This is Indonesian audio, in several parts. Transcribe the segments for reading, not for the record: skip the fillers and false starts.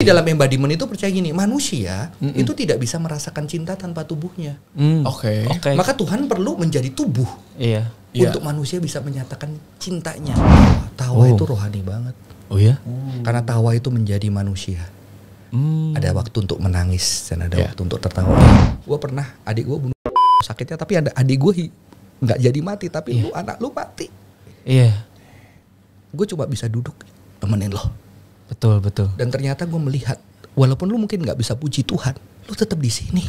Di dalam embodiment itu percaya gini, manusia itu tidak bisa merasakan cinta tanpa tubuhnya. Oke. Maka Tuhan perlu menjadi tubuh. Iya. Untuk manusia bisa menyatakan cintanya. Tawa itu rohani banget. Oh ya? Karena tawa itu menjadi manusia. Ada waktu untuk menangis dan ada waktu untuk tertawa. Gue pernah, adik gue bunuh sakitnya, tapi ada adik gue nggak jadi mati, tapi anak lu mati. Iya. Gue coba bisa duduk temenin lo. Betul. Dan ternyata gue melihat, walaupun lu mungkin nggak bisa puji Tuhan, lu tetap di sini.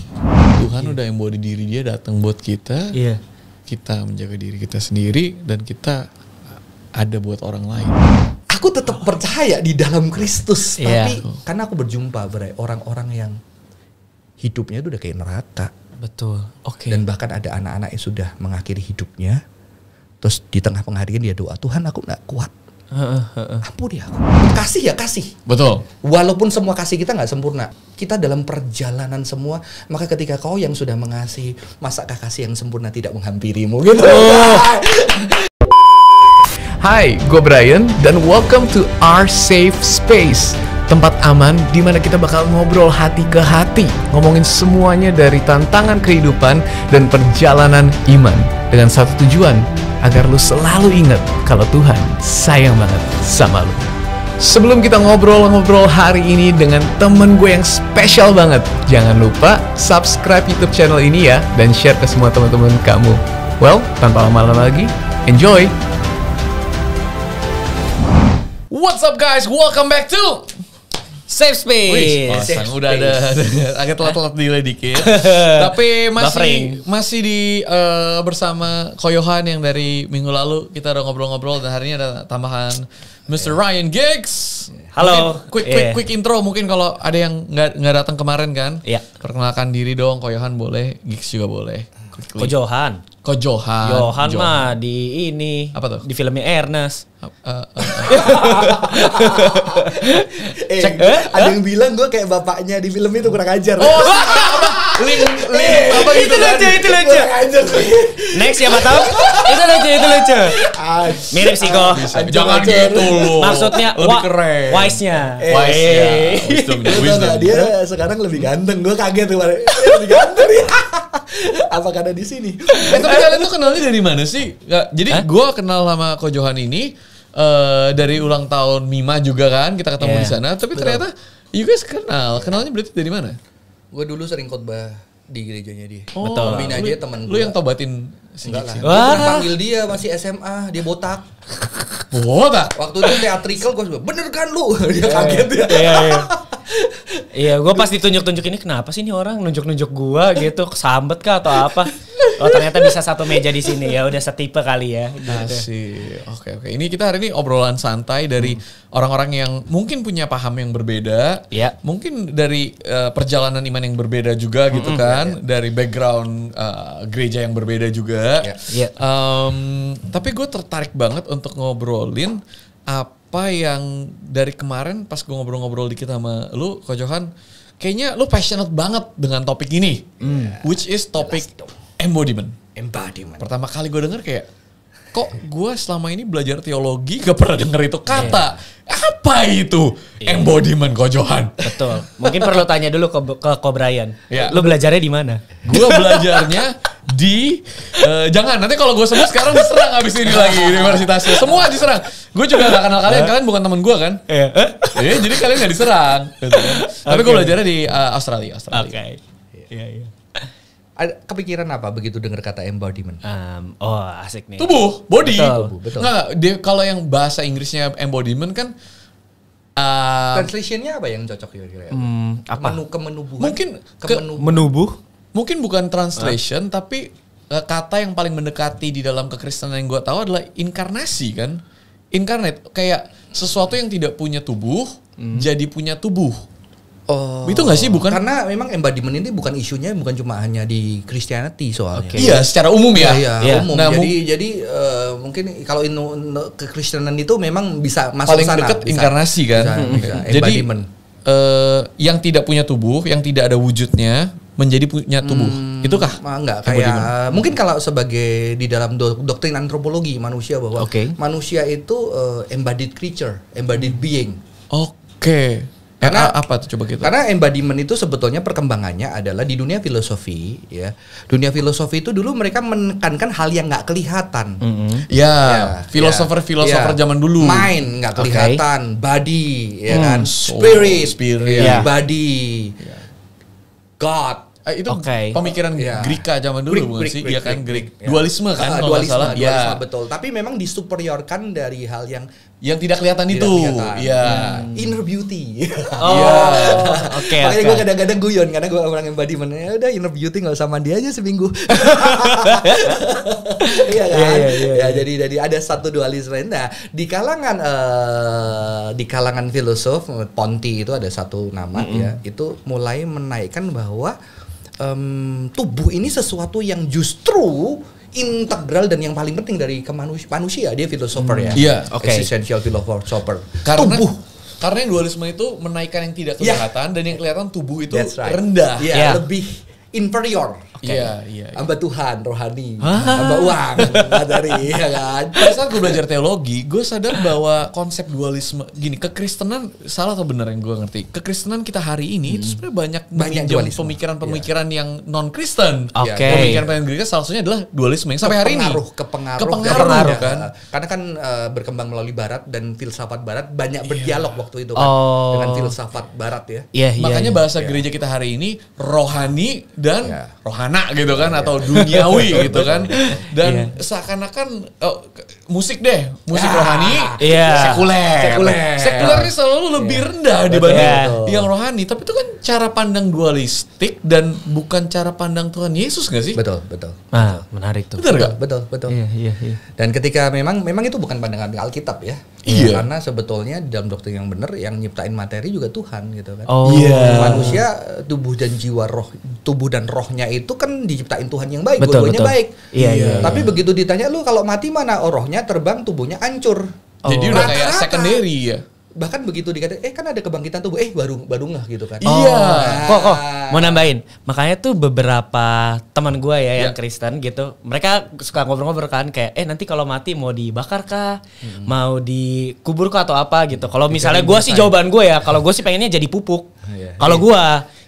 Tuhan udah embody diri dia datang buat kita. Iya. Kita menjaga diri kita sendiri dan kita ada buat orang lain. Aku tetap percaya di dalam Kristus, Iya. tapi karena aku berjumpa orang-orang yang hidupnya itu udah kayak neraka. Betul. Oke. Dan bahkan ada anak-anak yang sudah mengakhiri hidupnya. Terus di tengah pengakhirian dia doa, Tuhan aku gak kuat. Ampuni aku. Kasih ya kasih. Betul. Walaupun semua kasih kita gak sempurna. Kita dalam perjalanan semua. Maka ketika kau yang sudah mengasihi, masakah kasih yang sempurna tidak menghampirimu gitu. Hai, gue Brian dan welcome to our safe space. Tempat aman di mana kita bakal ngobrol hati ke hati, ngomongin semuanya dari tantangan kehidupan dan perjalanan iman. Dengan satu tujuan, agar lu selalu ingat kalau Tuhan sayang banget sama lu. Sebelum kita ngobrol-ngobrol hari ini dengan temen gue yang spesial banget, jangan lupa subscribe YouTube channel ini ya, dan share ke semua teman-teman kamu. Well, tanpa lama-lama lagi, enjoy! What's up guys? Welcome back to Safe Space. Udah ada agak telat-telat delay dikit. Tapi masih bersama Ko Yohan yang dari minggu lalu kita udah ngobrol-ngobrol, dan hari ini ada tambahan Mr. Ryan Giggs. Halo. Mungkin quick intro, mungkin kalau ada yang nggak datang kemarin kan. Iya. Perkenalkan diri dong, Ko Yohan boleh, Giggs juga boleh. Ko Johan. Johan mah di ini. Apa tuh? Di filmnya Ernest. Cek, ada yang bilang gue kayak bapaknya di film itu, kurang ajar. Link apa gitu kan? Itu lucu. Kurang ajar. Next siapa tahu? Itu lucu. Mirip sih kok. Jangan gitu loh. Maksudnya lebih keren. Wise-nya. Wisdom. Dia sekarang lebih ganteng. Gue kaget tuh. Lebih ganteng ya. Apa karena di sini? Tapi kalian tuh kenalnya dari mana sih? Jadi gue kenal sama Ko Johan ini dari ulang tahun Mima juga kan, kita ketemu di sana. Tapi ternyata you guys kenalnya berarti dari mana? Gue dulu sering khotbah di gerejanya dia. Betul. Bina aja temen Lu yang tobatin si Enggak lah. Giggs? Gue pernah panggil dia masih SMA, dia botak. Botak? Waktu itu theatrical gue juga, bener kan lu? Dia kaget ya. Iya, gue pas ditunjuk-tunjuk ini, kenapa sih ini orang nunjuk-nunjuk gue gitu, kesambet kah atau apa? Oh ternyata bisa satu meja di sini, ya udah setipe kali ya. Gitu. Asik. Oke. Ini kita hari ini obrolan santai dari orang-orang yang mungkin punya paham yang berbeda, mungkin dari perjalanan iman yang berbeda juga gitu kan, dari background gereja yang berbeda juga. Tapi gue tertarik banget untuk ngobrolin apa yang dari kemarin pas gue ngobrol-ngobrol dikit sama lu, Ko Johan, kayaknya lu passionate banget dengan topik ini, which is topik embodiment. Pertama kali gue denger kayak, kok gue selama ini belajar teologi gak pernah denger itu kata. Apa itu embodiment, Ko Johan? Betul. Mungkin perlu tanya dulu ke Ko Brian. Lu belajarnya di mana? Gue belajarnya di jangan nanti kalau gue sebut sekarang diserang abis ini lagi universitasnya. Semua diserang. Gue juga gak kenal kalian bukan teman gue kan? Jadi kalian gak diserang. Tapi gue belajarnya di Australia. Oke. Iya. Kepikiran apa begitu dengar kata embodiment? Asik nih. Tubuh, body. Betul. Nggak, kalau yang bahasa Inggrisnya embodiment kan translationnya apa yang cocok kira-kira? Apa? Kemenubuhan. Mungkin menubuh. Mungkin bukan translation, tapi kata yang paling mendekati di dalam kekristenan yang gue tahu adalah inkarnasi kan. Incarnate, kayak sesuatu yang tidak punya tubuh jadi punya tubuh. Itu gak sih? Bukan? Karena memang embodiment ini bukan isunya, bukan cuma hanya di Christianity soalnya. Iya, secara umum ya. Iya, umum. Nah, jadi mungkin kalau kekristenan itu memang bisa masuk paling sana. Paling dekat inkarnasi kan. Bisa. Jadi yang tidak punya tubuh, yang tidak ada wujudnya menjadi punya tubuh. Itukah? Enggak, kayak mungkin kalau sebagai di dalam doktrin antropologi manusia bahwa manusia itu embodied creature, embodied being. Oke. Apa tuh coba kita? Karena embodiment itu sebetulnya perkembangannya adalah di dunia filosofi, ya. Dunia filosofi itu dulu mereka menekankan hal yang nggak kelihatan. Filosofer zaman dulu. Mind nggak kelihatan, body, ya kan, spirit, body, God. Itu pemikiran Greka zaman dulu bukan sih? Iya kan, Greek. Dualisme kan kalau nggak salah. Dualisme betul. Tapi memang disuperiorkan dari hal yang tidak kelihatan itu. Iya. Inner beauty. Makanya gue kadang-kadang guyon karena gue orang embodiment. Ya udah inner beauty nggak usah mandi aja seminggu. Iya kan? Ya jadi ada satu dualisme. Nah, di kalangan filosof Ponti itu ada satu nama ya, itu mulai menaikkan bahwa tubuh ini sesuatu yang justru integral dan yang paling penting dari manusia. Dia filosofer ya. Existential philosopher. Karena yang dualisme itu menaikkan yang tidak kelihatan dan yang kelihatan tubuh itu rendah. Lebih inferior. Hamba Tuhan, rohani, hamba uang, materi, ya kan. Pada saat gue belajar teologi, gue sadar bahwa konsep dualisme gini, kekristenan salah atau benar yang gue ngerti. Kekristenan kita hari ini itu sebenarnya banyak pemikiran-pemikiran yang non Kristen. Pemikiran Kristen salah satunya adalah dualisme yang sampai hari ini. Kepengaruh kan. Karena kan berkembang melalui Barat dan filsafat Barat banyak berdialog waktu itu kan dengan filsafat Barat ya. Makanya bahasa gereja kita hari ini rohani dan rohana gitu kan atau duniawi gitu kan. Dan seakan-akan musik rohani sekuler ini selalu lebih rendah dibanding yang rohani. Tapi itu kan cara pandang dualistik dan bukan cara pandang Tuhan Yesus gak sih? Betul. Menarik tuh. Benar gak? Betul. Iya. Dan ketika memang itu bukan pandangan Alkitab ya. Karena sebetulnya di dalam doktrin yang benar yang nyiptain materi juga Tuhan gitu kan. Manusia tubuh dan jiwa tubuh dan rohnya itu kan diciptain Tuhan yang baik, dua-duanya baik. Tapi begitu ditanya lu kalau mati mana? Rohnya terbang, tubuhnya hancur. Jadi udah kayak secondary ya. Bahkan begitu dikata kan ada kebangkitan tubuh, baru ngeh gitu kan. Kok mau nambahin. Makanya tuh beberapa teman gue ya yang Kristen gitu, mereka suka ngobrol-ngobrol kan kayak nanti kalau mati mau dibakar kah? Mau dikubur kah atau apa gitu. Kalau misalnya gue sih jawaban gue ya, kalau gue sih pengennya jadi pupuk. Kalau gue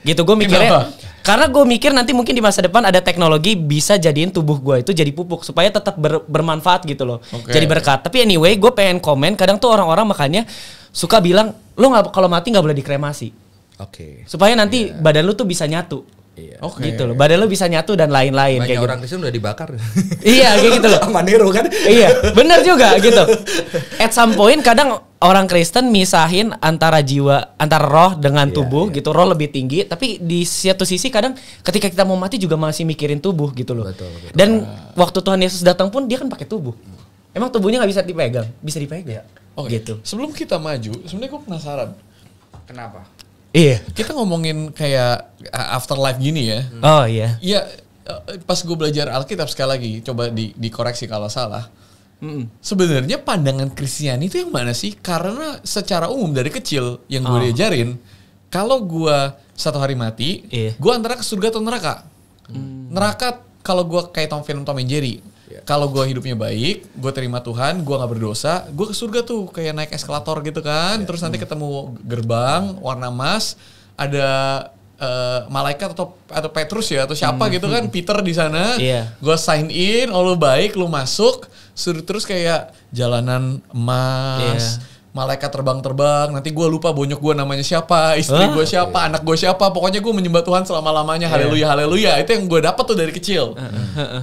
gitu, gue mikirnya karena gue mikir nanti mungkin di masa depan ada teknologi bisa jadiin tubuh gue itu jadi pupuk supaya tetap bermanfaat gitu loh. Jadi berkat. Tapi anyway, gue pengen komen, kadang tuh orang-orang makanya suka bilang, lo nggak kalau mati nggak boleh dikremasi. Supaya nanti badan lu tuh bisa nyatu. Gitu loh. Badan lu bisa nyatu dan lain-lain. Banyak kayak orang gitu. Kristen udah dibakar. Iya kayak gitu loh. Sama Nero kan. Iya benar juga gitu. At some point kadang orang Kristen misahin antara roh dengan tubuh gitu. Roh lebih tinggi. Tapi di satu sisi kadang ketika kita mau mati juga masih mikirin tubuh gitu loh. Betul. Dan waktu Tuhan Yesus datang pun dia kan pakai tubuh. Emang tubuhnya nggak bisa dipegang? Bisa dipegang. Gitu. Sebelum kita maju, sebenarnya gue penasaran. Kenapa? Iya. Kita ngomongin kayak afterlife gini ya. Oh iya. Iya, pas gue belajar Alkitab sekali lagi, coba dikoreksi kalau salah. Sebenarnya pandangan Kristiani itu yang mana sih? Karena secara umum dari kecil yang gue diajarin, kalau gue satu hari mati, gue antara ke surga atau neraka. Neraka kalau gue kayak film Tom and Jerry. Kalau gue hidupnya baik, gue terima Tuhan, gue gak berdosa, gue ke surga tuh kayak naik eskalator gitu kan. Terus nanti ketemu gerbang warna emas, ada malaikat atau Petrus ya atau siapa gitu kan, Peter di sana. Gue sign in, lu baik, lu masuk, terus kayak jalanan emas. Malaikat terbang-terbang, nanti gue lupa bonyok gue namanya siapa, istri gue siapa, anak gue siapa, pokoknya gue menyembah Tuhan selama-lamanya, haleluya, haleluya. Itu yang gue dapat tuh dari kecil.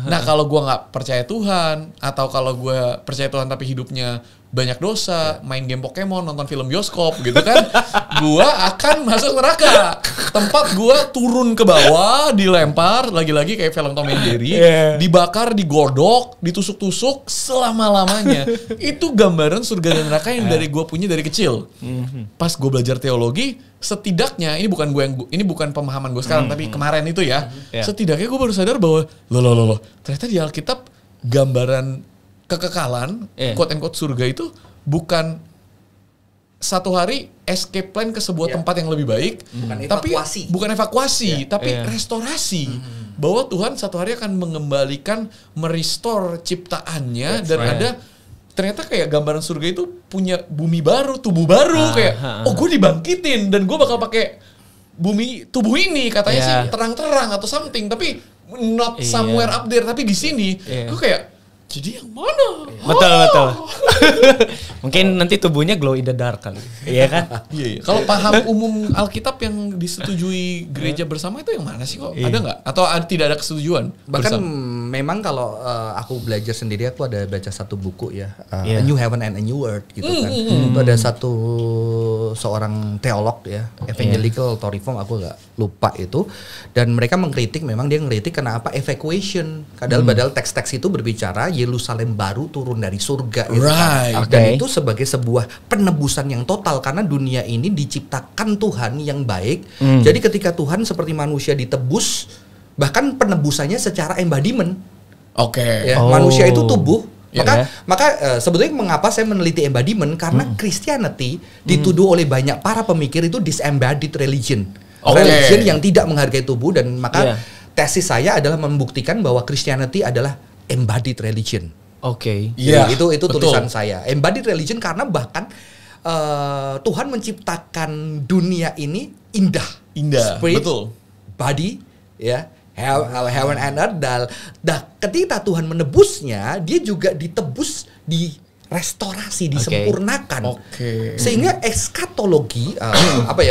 Nah kalau gue gak percaya Tuhan, atau kalau gue percaya Tuhan tapi hidupnya banyak dosa, main game Pokemon, nonton film bioskop gitu kan, gue akan masuk neraka. Tempat gue turun ke bawah, dilempar, lagi-lagi kayak film Tom and Jerry, dibakar, digodok, ditusuk-tusuk selama-lamanya. Itu gambaran surga dan neraka yang dari gue punya dari kecil. Pas gue belajar teologi, setidaknya ini bukan pemahaman gue sekarang, tapi kemarin itu ya, setidaknya gue baru sadar bahwa loh, ternyata di Alkitab gambaran kekekalan, quote-unquote surga itu bukan satu hari escape plan ke sebuah tempat yang lebih baik, bukan evakuasi, tapi restorasi. Bahwa Tuhan satu hari akan mengembalikan, merestore ciptaannya dan ada ternyata kayak gambaran surga itu punya bumi baru, tubuh baru, kayak gue dibangkitin dan gue bakal pakai bumi tubuh ini katanya sih terang-terang atau something, tapi not somewhere up there, tapi di sini gue kayak jadi yang mana? Betul. Mungkin nanti tubuhnya glow in the dark kali. Iya kan? Iya. Kalau paham umum Alkitab yang disetujui gereja bersama itu yang mana sih kok? Ada nggak? Atau tidak ada kesetujuan? Bahkan memang kalau aku belajar sendiri, aku ada baca satu buku ya, A New Heaven and a New Earth gitu kan. Itu ada seorang teolog ya, Evangelical atau Reform, aku nggak lupa itu. Dan mereka mengkritik, memang dia ngeritik kenapa evacuation. Padahal teks-teks itu berbicara Yerusalem baru turun dari surga gitu kan. Dan itu sebagai sebuah penebusan yang total, karena dunia ini diciptakan Tuhan yang baik. Jadi ketika Tuhan seperti manusia ditebus, bahkan penebusannya secara embodiment. Manusia itu tubuh. Maka sebetulnya mengapa saya meneliti embodiment, karena Christianity dituduh oleh banyak para pemikir itu disembodied religion. Religion yang tidak menghargai tubuh, dan maka tesis saya adalah membuktikan bahwa Christianity adalah embodied religion. Itu tulisan saya. Embodied religion karena bahkan Tuhan menciptakan dunia ini indah. Spirit, body, heaven and earth. Dan ketika Tuhan menebusnya, dia juga ditebus, restorasi, disempurnakan. Sehingga eskatologi,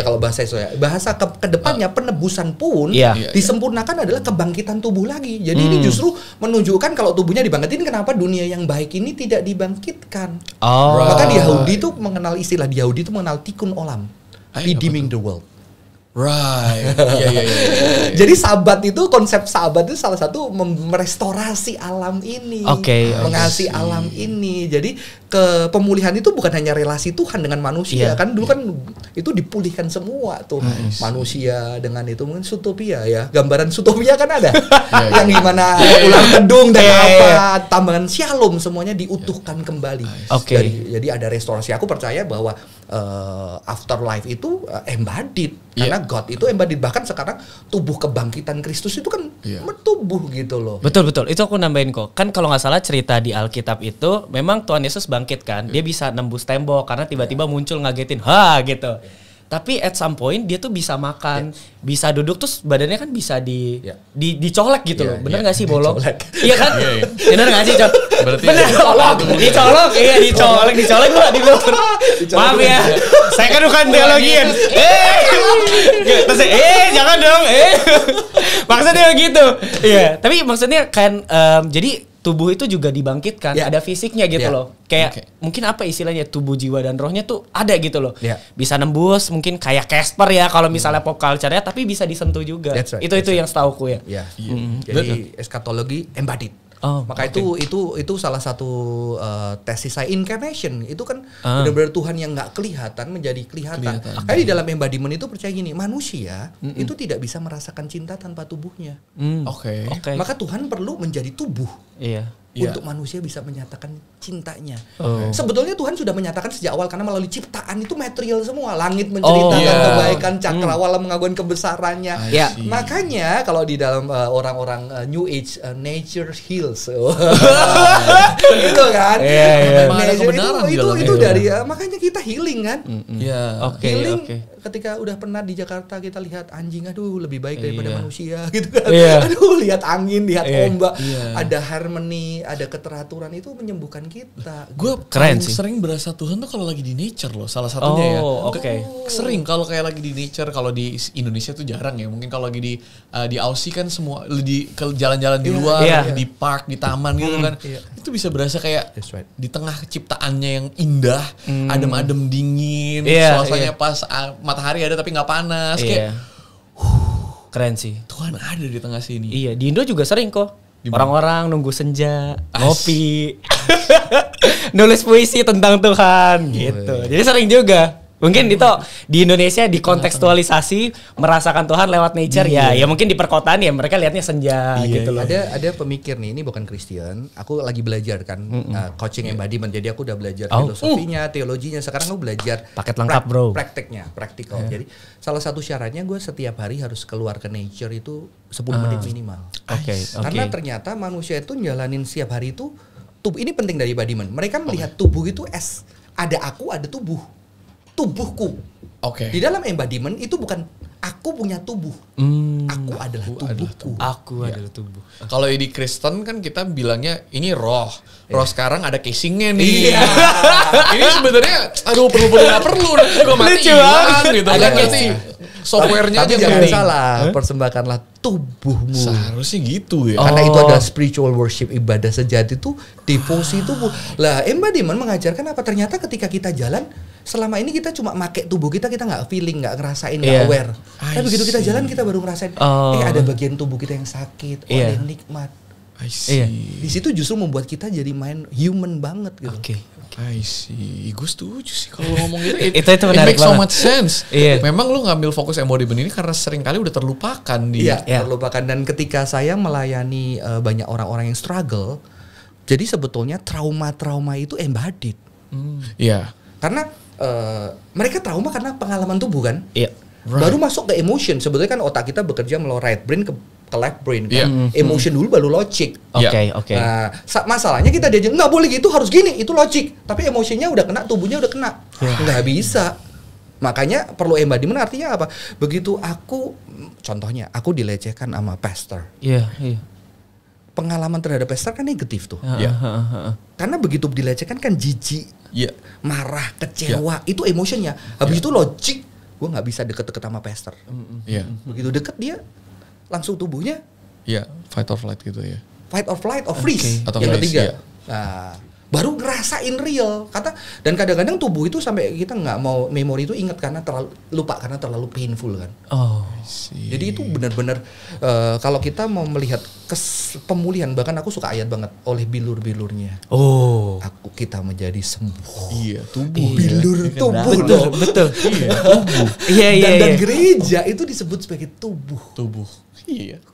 kalau bahasa saya, bahasa kedepannya penebusan pun disempurnakan adalah kebangkitan tubuh lagi. Jadi ini justru menunjukkan kalau tubuhnya dibangkitin, kenapa dunia yang baik ini tidak dibangkitkan. Maka di Yahudi itu mengenal istilah, di Yahudi itu mengenal tikkun olam, redeeming the world. Jadi sabat itu, konsep sabat itu salah satu merestorasi alam ini, mengasihi alam ini. Jadi pemulihan itu bukan hanya relasi Tuhan dengan manusia, kan dulu kan itu dipulihkan semua tuh, manusia dengan itu. Mungkin Zootopia ya, gambaran Zootopia kan ada, yang gimana ular kedung dan tambangan Shalom semuanya diutuhkan kembali. Jadi ada restorasi. Aku percaya bahwa afterlife itu embodied, karena God itu embodied. Bahkan sekarang tubuh kebangkitan Kristus itu kan bertubuh gitu loh. Betul, itu aku nambahin kok. Kan kalau nggak salah cerita di Alkitab itu memang Tuhan Yesus bangkit kan, dia bisa nembus tembok karena tiba-tiba muncul ngagetin gitu. Tapi at some point dia tuh bisa makan, bisa duduk, terus badannya kan bisa dicolek gitu loh. Bener nggak sih, Bolong? Iya kan? Bener nggak sih, Cok? Bener, dicolok, dicolek gua di luar. Maaf ya, saya kan bukan teologian. Terus jangan dong. Maksudnya gitu. Iya, tapi maksudnya kan jadi tubuh itu juga dibangkitkan, ada fisiknya gitu loh. Kayak mungkin apa istilahnya, tubuh, jiwa dan rohnya tuh ada gitu loh. Bisa nembus, mungkin kayak Casper ya kalau misalnya pop culture-nya, tapi bisa disentuh juga. Itu yang setauku ya. Jadi eskatologi embodied. Maka itu salah satu tesis saya. Incarnation itu kan benar-benar Tuhan yang nggak kelihatan menjadi kelihatan. Kayak di dalam embodiment itu percaya gini, manusia itu tidak bisa merasakan cinta tanpa tubuhnya. Maka Tuhan perlu menjadi tubuh. Untuk manusia bisa menyatakan cintanya. Sebetulnya Tuhan sudah menyatakan sejak awal, karena melalui ciptaan itu material semua. Langit menceritakan kebaikan, cakrawala mengagungkan kebesarannya. Makanya kalau di dalam orang-orang New Age, nature heals. Gitu kan. Itu dari makanya kita healing kan. Healing ketika udah pernah di Jakarta kita lihat anjing, aduh lebih baik daripada manusia gitu kan. Aduh lihat angin, lihat ombak, ada harmoni, ada keteraturan, itu menyembuhkan kita. Gue paling sering berasa Tuhan tuh kalau lagi di nature loh, salah satunya sering kalau kayak lagi di nature. Kalau di Indonesia tuh jarang ya, mungkin kalau lagi di Aussie kan semua ke jalan-jalan di luar, di park, di taman gitu kan. Itu bisa berasa kayak di tengah ciptaannya yang indah, adem-adem dingin, suasananya pas matahari ada tapi nggak panas, kayak keren sih. Tuhan ada di tengah sini. Iya, di Indo juga sering kok. Orang-orang nunggu senja, ngopi, nulis puisi tentang Tuhan gitu. Jadi sering juga. Mungkin itu di Indonesia dikontekstualisasi merasakan Tuhan lewat nature ya mungkin di perkotaan ya mereka lihatnya senja gitu loh. Ada pemikir nih, ini bukan Kristen, aku lagi belajar kan coaching embodiment, jadi aku udah belajar filosofinya, teologinya, sekarang aku belajar paket lengkap bro, praktikal. Jadi salah satu syaratnya gue setiap hari harus keluar ke nature itu 10 menit minimal. Karena ternyata manusia itu jalanin setiap hari itu tubuh ini penting dari embodiment. Mereka melihat tubuh itu as ada aku, ada tubuh. Tubuhku. Di dalam embodiment itu bukan aku punya tubuh. Aku adalah tubuhku. Aku adalah tubuh. Kalau di Kristen kan kita bilangnya ini roh. Roh sekarang ada casingnya nih. Ini sebenarnya perlu nggak perlu. Gue mati hilang gitu. Ada casing. Softwarenya tapi aja jangan penting. salah, persembahkanlah tubuhmu. Seharusnya gitu ya. Karena itu adalah spiritual worship, ibadah sejati itu devosi tubuh. Lah embodiment mengajarkan apa? Ternyata ketika kita jalan, selama ini kita cuma make tubuh kita nggak feeling, nggak ngerasain, nggak aware. Tapi begitu kita jalan kita baru ngerasain, ada bagian tubuh kita yang sakit, ada yang nikmat. Di situ justru membuat kita jadi main human banget gitu. I see. Gue setuju sih kalau ngomong gitu. Itu It menarik makes so banget. much sense. Memang lu ngambil fokus embodiment ini karena sering kali udah terlupakan di. Terlupakan. Dan ketika saya melayani banyak orang-orang yang struggle, jadi sebetulnya trauma-trauma itu embodied. Karena mereka trauma karena pengalaman tubuh kan. Baru masuk ke emotion. Sebetulnya kan otak kita bekerja melalui right brain ke left brain kan. Emotion dulu baru logic. Nah, masalahnya kita diajar nggak boleh gitu, harus gini, itu logic. Tapi emosinya udah kena, tubuhnya udah kena. Nggak bisa. Makanya perlu embodiment artinya apa? Begitu contohnya aku dilecehkan sama pastor. Pengalaman terhadap pastor kan negatif tuh. Karena begitu dilecehkan kan jijik, marah, kecewa, itu emotionnya. Habis itu logik, gue nggak bisa deket-deket sama pastor. Begitu deket dia langsung tubuhnya fight or flight gitu ya. Fight or flight or freeze. Atau yang freeze, ketiga. Nah, baru ngerasain real dan kadang-kadang tubuh itu sampai kita nggak mau memori itu ingat karena terlalu painful kan. Jadi itu benar-benar kalau kita mau melihat pemulihan, bahkan aku suka ayat banget oleh bilur-bilurnya. Kita menjadi sembuh. Tubuh. Bilur tubuh. Betul. Tubuh. Dan gereja itu disebut sebagai tubuh.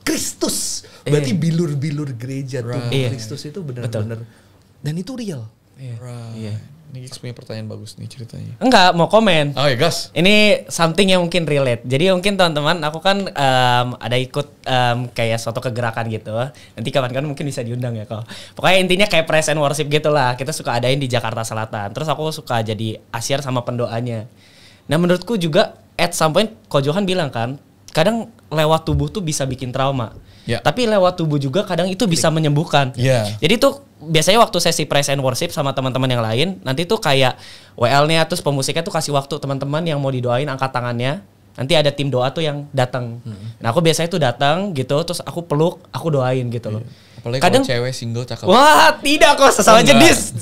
Kristus. Berarti bilur-bilur gereja tubuh Kristus itu benar-benar. Dan itu real. Ini Gix punya pertanyaan bagus nih ceritanya. Enggak, mau komen. Gas. Ini something yang mungkin relate. Jadi mungkin teman-teman, aku kan ada ikut kayak suatu kegerakan gitu. Nanti kapan-kapan mungkin bisa diundang ya kok. Pokoknya intinya kayak praise and worship gitu lah. Kita suka adain di Jakarta Selatan. Terus aku suka jadi asyar sama pendoanya. Nah menurutku juga at some point Ko Johan bilang kan, kadang lewat tubuh tuh bisa bikin trauma. Tapi lewat tubuh juga kadang itu bisa menyembuhkan. Jadi tuh biasanya waktu sesi praise and worship sama teman-teman yang lain, nanti tuh kayak WL-nya terus pemusiknya tuh kasih waktu teman-teman yang mau didoain angkat tangannya. Nanti ada tim doa tuh yang datang. Nah aku biasanya tuh datang gitu, terus aku peluk, aku doain gitu loh. Apalagi kadang cewek single cakep. Wah tidak kok, sesama jenis.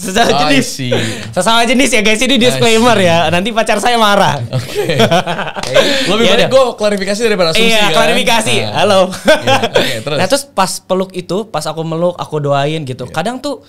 Sesama jenis ya guys, ini disclaimer ya. Nanti pacar saya marah. Lebih baik gue klarifikasi daripada asumsi kan. Klarifikasi. Halo. Terus. Nah terus pas peluk itu, pas aku meluk, aku doain gitu. Kadang tuh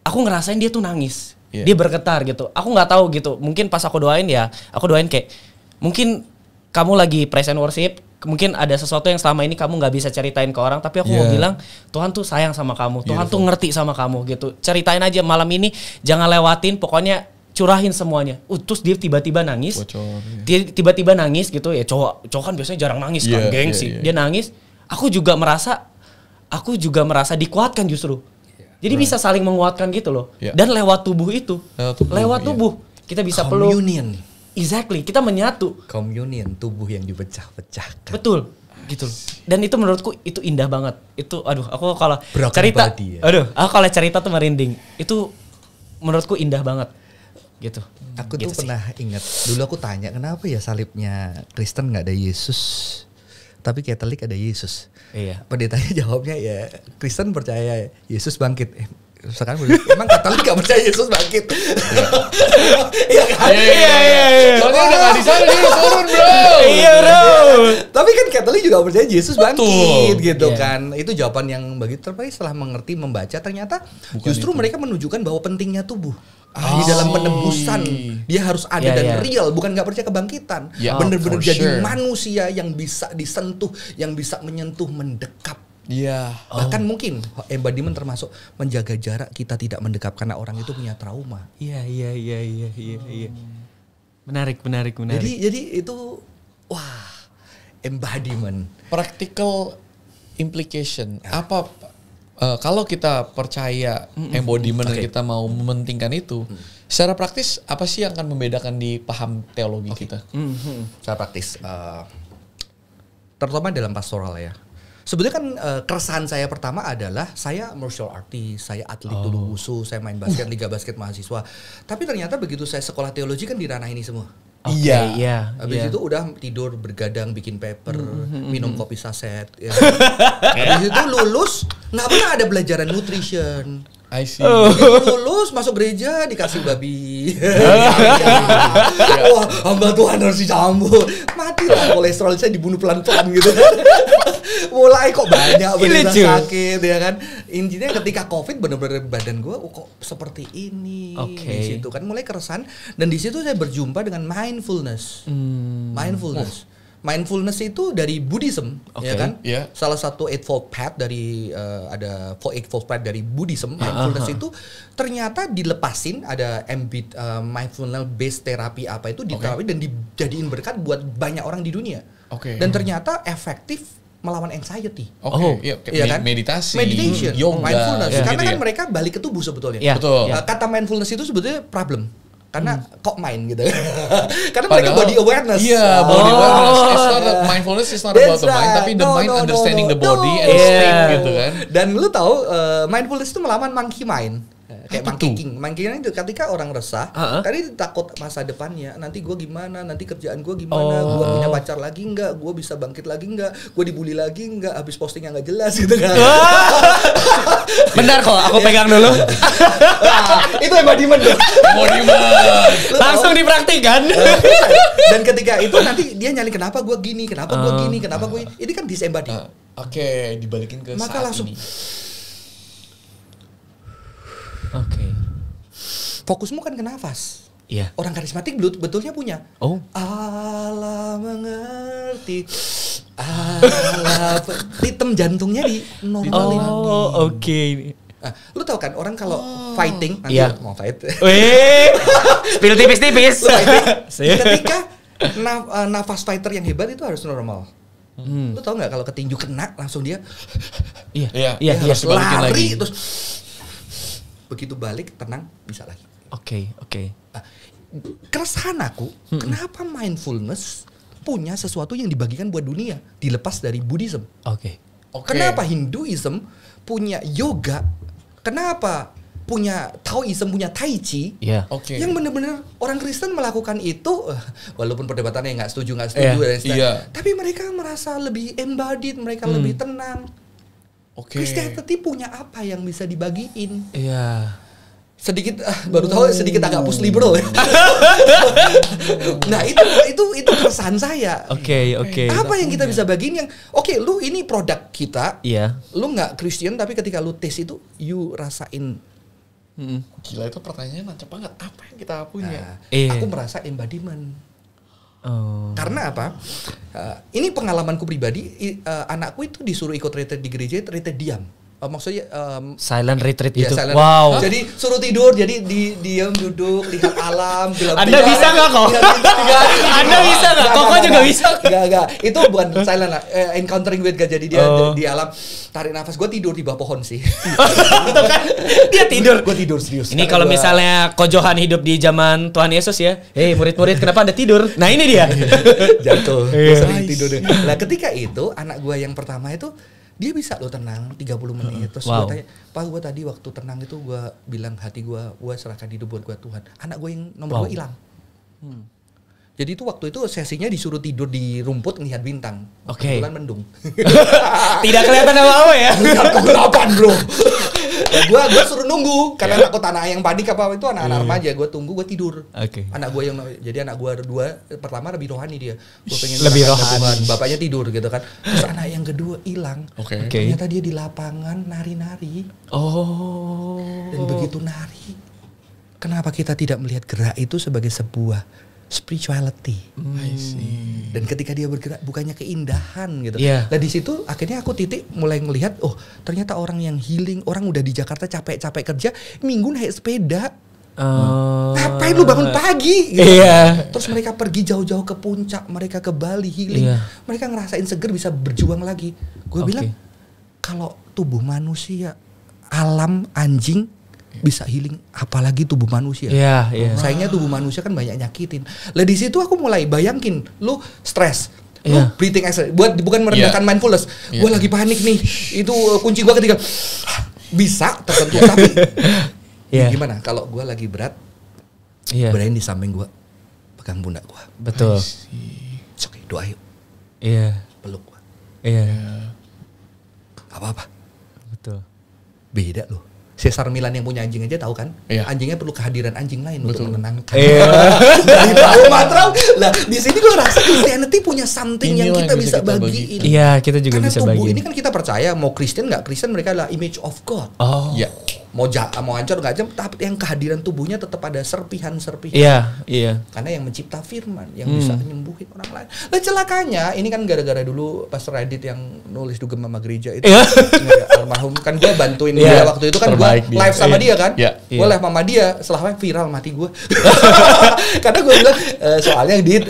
aku ngerasain dia tuh nangis. Dia bergetar gitu. Aku nggak tahu gitu. Mungkin pas aku doain ya, aku doain kayak mungkin kamu lagi praise and worship, mungkin ada sesuatu yang selama ini kamu nggak bisa ceritain ke orang, tapi aku mau bilang Tuhan tuh sayang sama kamu, Tuhan tuh ngerti sama kamu gitu. Ceritain aja malam ini, jangan lewatin, pokoknya curahin semuanya. Terus dia tiba-tiba nangis, dia tiba-tiba nangis gitu ya. Cowok kan biasanya jarang nangis kan, gengsi. Dia nangis, aku juga merasa dikuatkan justru. Jadi bisa saling menguatkan gitu loh. Dan lewat tubuh itu, lewat tubuh kita bisa peluk. Communion. Exactly, kita menyatu. Communion, tubuh yang dipecah-pecahkan. Betul, gitu. Dan itu menurutku itu indah banget. Itu, aku kalau cerita, aku kalau cerita tuh merinding. Itu menurutku indah banget, gitu. Aku tuh pernah ingat, dulu aku tanya kenapa ya salibnya Kristen nggak ada Yesus, tapi Katolik ada Yesus. Pendetanya jawabnya ya Kristen percaya Yesus bangkit. Sekarang emang Katolik gak percaya Yesus bangkit. Iya kan? Iya. Soalnya udah gak di sana, dia turun bro. Iya bro. Tapi kan Katolik juga percaya Yesus bangkit gitu kan. Itu jawaban yang bagi terbaik setelah mengerti, membaca. Ternyata justru mereka menunjukkan bahwa pentingnya tubuh. Di dalam penebusan dia harus ada dan real, bukan gak percaya kebangkitan. Bener-bener jadi manusia yang bisa disentuh, yang bisa menyentuh, mendekap. Bahkan mungkin embodiment termasuk menjaga jarak, kita tidak mendekap karena orang itu punya trauma. Iya. Menarik. Jadi itu embodiment. Practical implication. Apa kalau kita percaya embodiment dan kita mau mementingkan itu, secara praktis apa sih yang akan membedakan di paham teologi kita? Secara praktis, terutama dalam pastoral ya. Sebetulnya kan keresahan saya pertama adalah saya martial artist, saya atlet dulu wusu, saya main basket, liga basket mahasiswa. Tapi ternyata begitu saya sekolah teologi kan di ranah ini semua. Iya. Habis itu udah tidur bergadang bikin paper, minum kopi saset. Ya. Habis itu lulus, nggak pernah ada belajaran nutrition. I see. Lulus masuk gereja dikasih babi. Wah, hamba Tuhan harus disambut. Matilah kolesterol saya dibunuh pelan-pelan gitu. Mulai kok banyak berita sakit ya kan. Intinya ketika COVID benar-benar badan gue kok seperti ini. Di situ kan mulai keresahan dan di situ saya berjumpa dengan mindfulness. Mindfulness itu dari Buddhism, ya kan? Yeah. Salah satu Eightfold Path dari ada Eightfold Path dari Buddhism. Mindfulness itu ternyata dilepasin ada mindfulness based terapi apa itu diterapi dan dijadiin berkat buat banyak orang di dunia. Dan ternyata efektif melawan anxiety. Iya kan? Meditation, yoga, mindfulness. Karena kan mereka balik ke tubuh sebetulnya. Betul. Kata mindfulness itu sebetulnya problem. Karena kok main gitu. Karena mereka body awareness. Iya, body awareness. Mindfulness is not about the mind, tapi the mind understanding the body and the state gitu kan. Dan lu tahu mindfulness itu melawan monkey mind. Kayak monkey king. Monkey king itu ketika orang resah, tadi takut masa depannya, nanti gue gimana, nanti kerjaan gue gimana, gue punya pacar lagi enggak, gue bisa bangkit lagi enggak, gue dibully lagi enggak, habis postingnya enggak jelas gitu kan. Bentar kok, aku pegang dulu. Itu embodiment. Langsung dipraktikkan. Dan ketika itu nanti dia nyali kenapa gue gini, kenapa gue gini, kenapa gue ini kan disembadi. Dibalikin ke maka saat langsung, ini. Fokusmu kan ke nafas. Iya. Orang karismatik betulnya punya. Allah mengerti. Allah ritme jantungnya di normalin. Lu tau kan orang kalau fighting nanti mau fight. Spill tipis-tipis. Ketika nafas fighter yang hebat itu harus normal. Lu tau nggak kalau ketinju kena langsung dia harus lari terus begitu balik tenang bisa lagi. Keresahan aku kenapa mindfulness punya sesuatu yang dibagikan buat dunia dilepas dari Buddhism. Kenapa Hinduism punya yoga, kenapa punya Taoism punya Tai Chi, yang benar-benar orang Kristen melakukan itu, walaupun perdebatannya nggak setuju tapi mereka merasa lebih embodied, mereka lebih tenang. Christianity punya apa yang bisa dibagiin? Sedikit baru tahu sedikit agak post liberal ya. Nah itu keresahan saya. Apa yang kita bisa bagiin yang lu ini produk kita, lu nggak Kristen tapi ketika lu tes itu you rasain. Gila itu pertanyaannya nancep banget. Apa yang kita punya? Aku merasa embodiment. Karena apa? Ini pengalamanku pribadi. Anakku itu disuruh ikut retreat di gereja, retreat diam. Maksudnya silent retreat gitu. Silent. Wow. Jadi suruh tidur, jadi diam duduk lihat alam. Anda bisa nggak kok? Anda bisa nggak? Koko juga bisa. Enggak. Itu bukan silent lah. Encountering with God. Jadi dia di alam tarik nafas. Gue tidur di bawah pohon sih. Itu kan dia tidur. Gue tidur serius. Ini kalau misalnya Kojohan hidup di zaman Tuhan Yesus ya. Murid-murid kenapa Anda tidur? Nah ini dia. Jatuh. Gue sering tidur. Nah ketika itu anak gue yang pertama itu dia bisa lo tenang 30 menit. Terus gue tanya, Pak gue tadi waktu tenang itu gue bilang hati gue serahkan hidup buat gue Tuhan. Anak gue yang nomor 2 hilang. Jadi itu waktu itu sesinya disuruh tidur di rumput ngelihat bintang. Kebetulan mendung. Tidak kelihatan apa-apa ya. Kegelapan bro. Gue suruh nunggu karena takut anak yang panik apa itu anak-anak remaja. Gue tunggu, gue tidur. Anak gue yang jadi anak gue kedua pertama lebih rohani dia. Gue pengen lebih rohani. Tuhan. Bapaknya tidur gitu kan. Terus anak yang kedua hilang. Ternyata dia di lapangan nari-nari. Dan begitu nari, kenapa kita tidak melihat gerak itu sebagai sebuah spirituality? Dan ketika dia bergerak bukannya keindahan gitu. Nah di situ akhirnya aku titik mulai ngelihat, ternyata orang yang healing, orang udah di Jakarta capek-capek kerja, minggu naik sepeda. Ngapain lu bangun pagi gitu. Terus mereka pergi jauh-jauh ke puncak, mereka ke Bali healing. Mereka ngerasain seger bisa berjuang lagi. Gue bilang kalau tubuh manusia alam anjing bisa healing, apalagi tubuh manusia. Sayangnya tubuh manusia kan banyak nyakitin. Lah di situ aku mulai bayangin, lu stres, lu breathing exercise, bukan merendahkan mindfulness. Gue lagi panik nih, itu kunci gue ketika bisa tertentu, tapi gimana kalau gue lagi berat, Brian di samping gue, pegang pundak gue. Betul. Oke, doa yuk. Peluk gue. Apa-apa. Betul. Beda loh. Cesar Milan yang punya anjing aja tahu kan? Anjingnya perlu kehadiran anjing lain untuk menenangkan. Dari trauma. Lah di sini gue rasa Christianity punya something yang kita bisa bagiin. Iya, kita juga karena bisa tubuh bagiin. ini kan kita percaya mau Kristen nggak Kristen mereka adalah image of God. Mau hancur nggak aja, tapi yang kehadiran tubuhnya tetap ada serpihan-serpihan. Karena yang mencipta firman, yang bisa nyembuhin orang lain. Nah celakanya, ini kan gara-gara dulu Pastor Radit yang nulis Dugem Mama Gereja itu, almarhum kan gue bantuin dia waktu itu kan gue live sama dia kan, gue live sama dia, setelah viral mati gue. Karena gue bilang soalnya Dit,